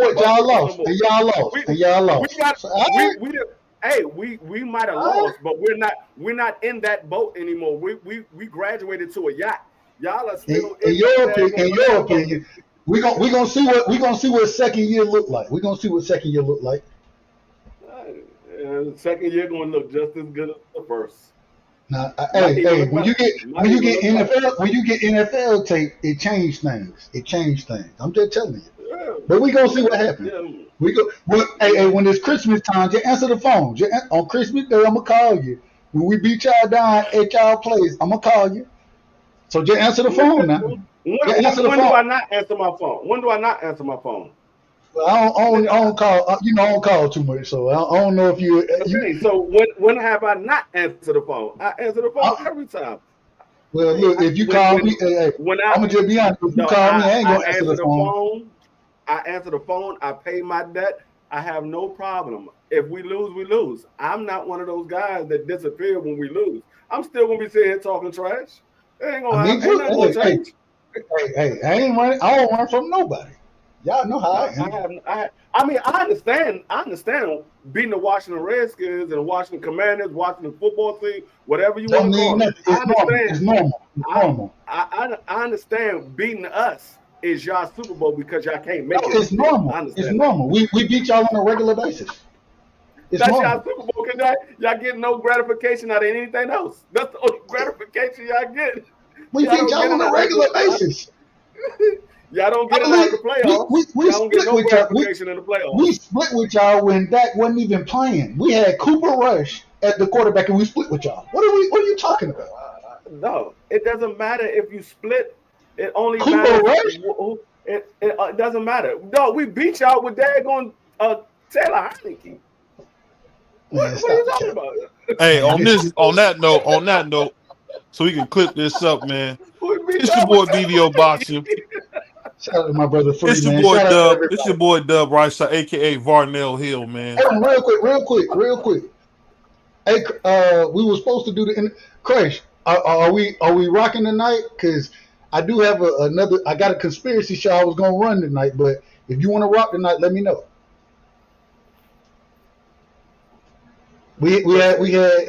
what y'all lost. We might have lost, but we're not in that boat anymore. We graduated to a yacht. Y'all are still in your opinion. We gonna see what second year look like. Second year gonna look just as good as the first. Now, when you get NFL tape, it changed things. I'm just telling you. Yeah. But we gonna see what happens. Yeah. When it's Christmas time, just answer the phone. On Christmas Day, I'm gonna call you. When we beat y'all down at y'all place, I'm gonna call you. So just answer the phone now. When do I not answer my phone? Well, I don't call. I don't call too much, so I don't know if you. Okay, so when have I not answered the phone? I answer the phone every time. Well, look, if you call me, I'm gonna just be honest. If you call me, I ain't gonna answer the phone. I answer the phone. I pay my debt. I have no problem. If we lose, we lose. I'm not one of those guys that disappear when we lose. I'm still gonna be sitting here talking trash. It ain't gonna change. Hey, I ain't running. I don't run from nobody. Y'all know how I am. I understand beating the Washington Redskins and Washington Commanders, Washington football team, whatever you want to call it. It's normal. I understand beating us is y'all Super Bowl because y'all can't make it. It's normal. It's normal. We beat y'all on a regular basis. It's That's normal. y'all Super Bowl because y'all get no gratification out of anything else. That's the only gratification y'all get. We Y'all beat don't y'all get on it a out of regular the basis. y'all don't I get it out believe of the playoffs. we Y'all don't get split no with y'all. gratification in the playoffs. We split with y'all when Dak wasn't even playing. We had Cooper Rush at the quarterback, and we split with y'all. What are you talking about? No, it doesn't matter if you split. It only Cooper matters. Rush? It doesn't matter. No, we beat y'all with daggone Taylor Heineke. Man, What are you stop talking the about? Hey, on that note, so we can clip this up, man. We beat It's your y'all boy with Taylor BVO Heineke. Boxing. Shout out to my brother Free, It's your man. boy Shout out to Dub. It's everybody. your boy Dub Rice, aka Varnell Hill, man. Hey, real quick. Hey, we were supposed to do Crash. Are we rocking tonight? Because I do have another. I got a conspiracy show I was gonna run tonight, but if you want to rock tonight, let me know. We had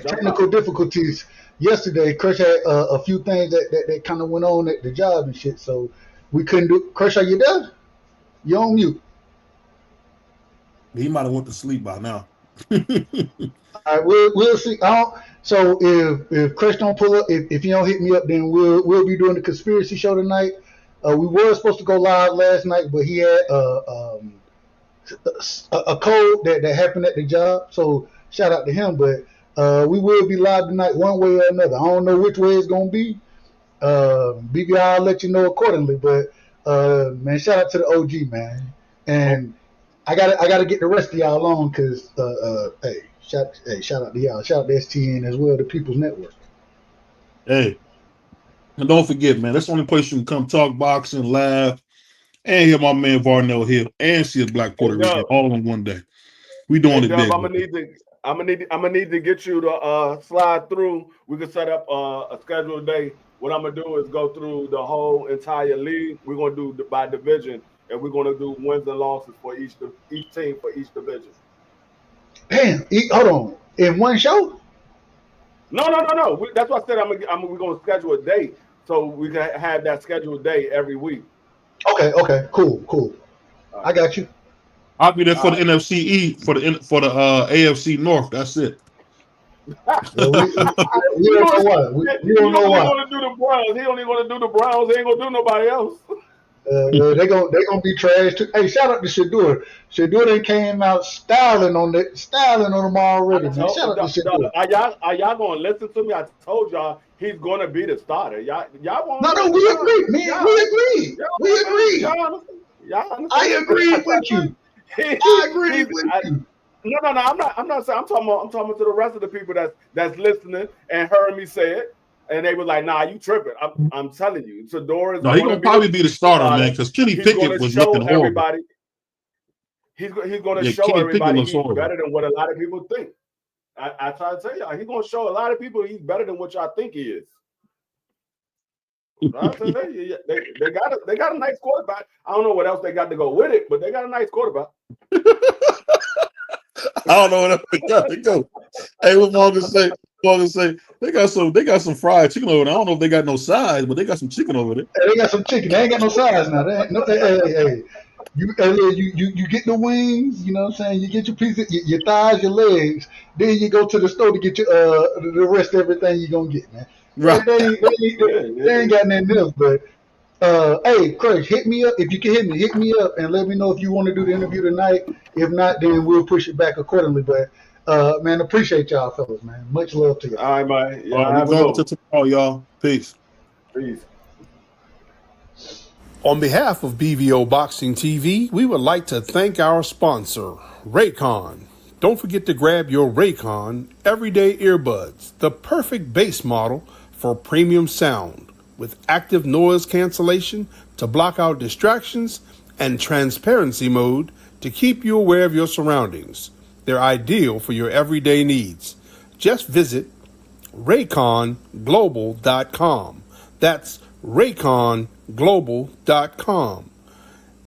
technical difficulties yesterday. Crash had a few things that kind of went on at the job and shit, so we couldn't do. Crash, are you there? You're on mute. He might have went to sleep by now. All right, we'll see. So if Chris don't pull up, if you don't hit me up, then we'll be doing the conspiracy show tonight. We were supposed to go live last night, but he had a code that happened at the job. So shout out to him. But we will be live tonight, one way or another. I don't know which way it's gonna be. BBI, I'll let you know accordingly. But man, shout out to the OG, man. And I gotta get the rest of y'all on because shout out to y'all. Shout out to STN as well, the People's Network. Hey, and don't forget, man, that's the only place you can come talk boxing, laugh, and hear my man Varnell Hill and see a black Puerto Rican all in one day. We doing it big. I'm gonna need to get you to slide through. We can set up a scheduled day. What I'm gonna do is go through the whole entire league. We're gonna do by division, and we're gonna do wins and losses for each team for each division. Damn, hold on. In one show? No. That's why I said we're gonna schedule a day so we can have that scheduled day every week. Okay, cool. I got you. I'll be there for the NFC East, for the AFC North. That's it. Well, we don't know why. We don't know why. Gonna do the Browns. He only gonna do the Browns. He ain't gonna do nobody else. They gonna be trash too. Hey, shout out to Shadur. Shadur done came out styling on them already, man. Shout out to Shadur. Are y'all gonna listen to me? I told y'all he's gonna be the starter. Y'all want? No, we agree, man. We agree. I agree with you. I agree with you. No. I'm not saying. I'm talking to the rest of the people that's listening and heard me say it, and they were like, "Nah, you tripping." I'm telling you, Shedeur is. No, he's gonna probably be the starter, man, because Kenny Pickett was looking horrible. He's going to show everybody he's better than what a lot of people think. I try to tell y'all, he's going to show a lot of people he's better than what y'all think he is. They got a nice quarterback. I don't know what else they got to go with it, but they got a nice quarterback. I don't know what else they got to go. Hey, what Morgan say? They got some fried chicken over there. I don't know if they got no sides, but they got some chicken over there. Hey, they got some chicken. They ain't got no sides now. Hey. You get the wings, you know what I'm saying? You get your piece of your thighs, your legs, then you go to the store to get your the rest of everything you're gonna get, man. Right. They ain't got nothing else, but hey, Craig, hit me up. If you can hit me up and let me know if you want to do the interview tonight. If not, then we'll push it back accordingly. But man, appreciate y'all fellas, man. Much love to y'all. All right, man. Yeah, all right, we're going to tomorrow, y'all. Peace. On behalf of BVO Boxing TV, we would like to thank our sponsor, Raycon. Don't forget to grab your Raycon Everyday Earbuds, the perfect bass model for premium sound, with active noise cancellation to block out distractions and transparency mode to keep you aware of your surroundings. They're ideal for your everyday needs. Just visit RayconGlobal.com. That's RayconGlobal.com.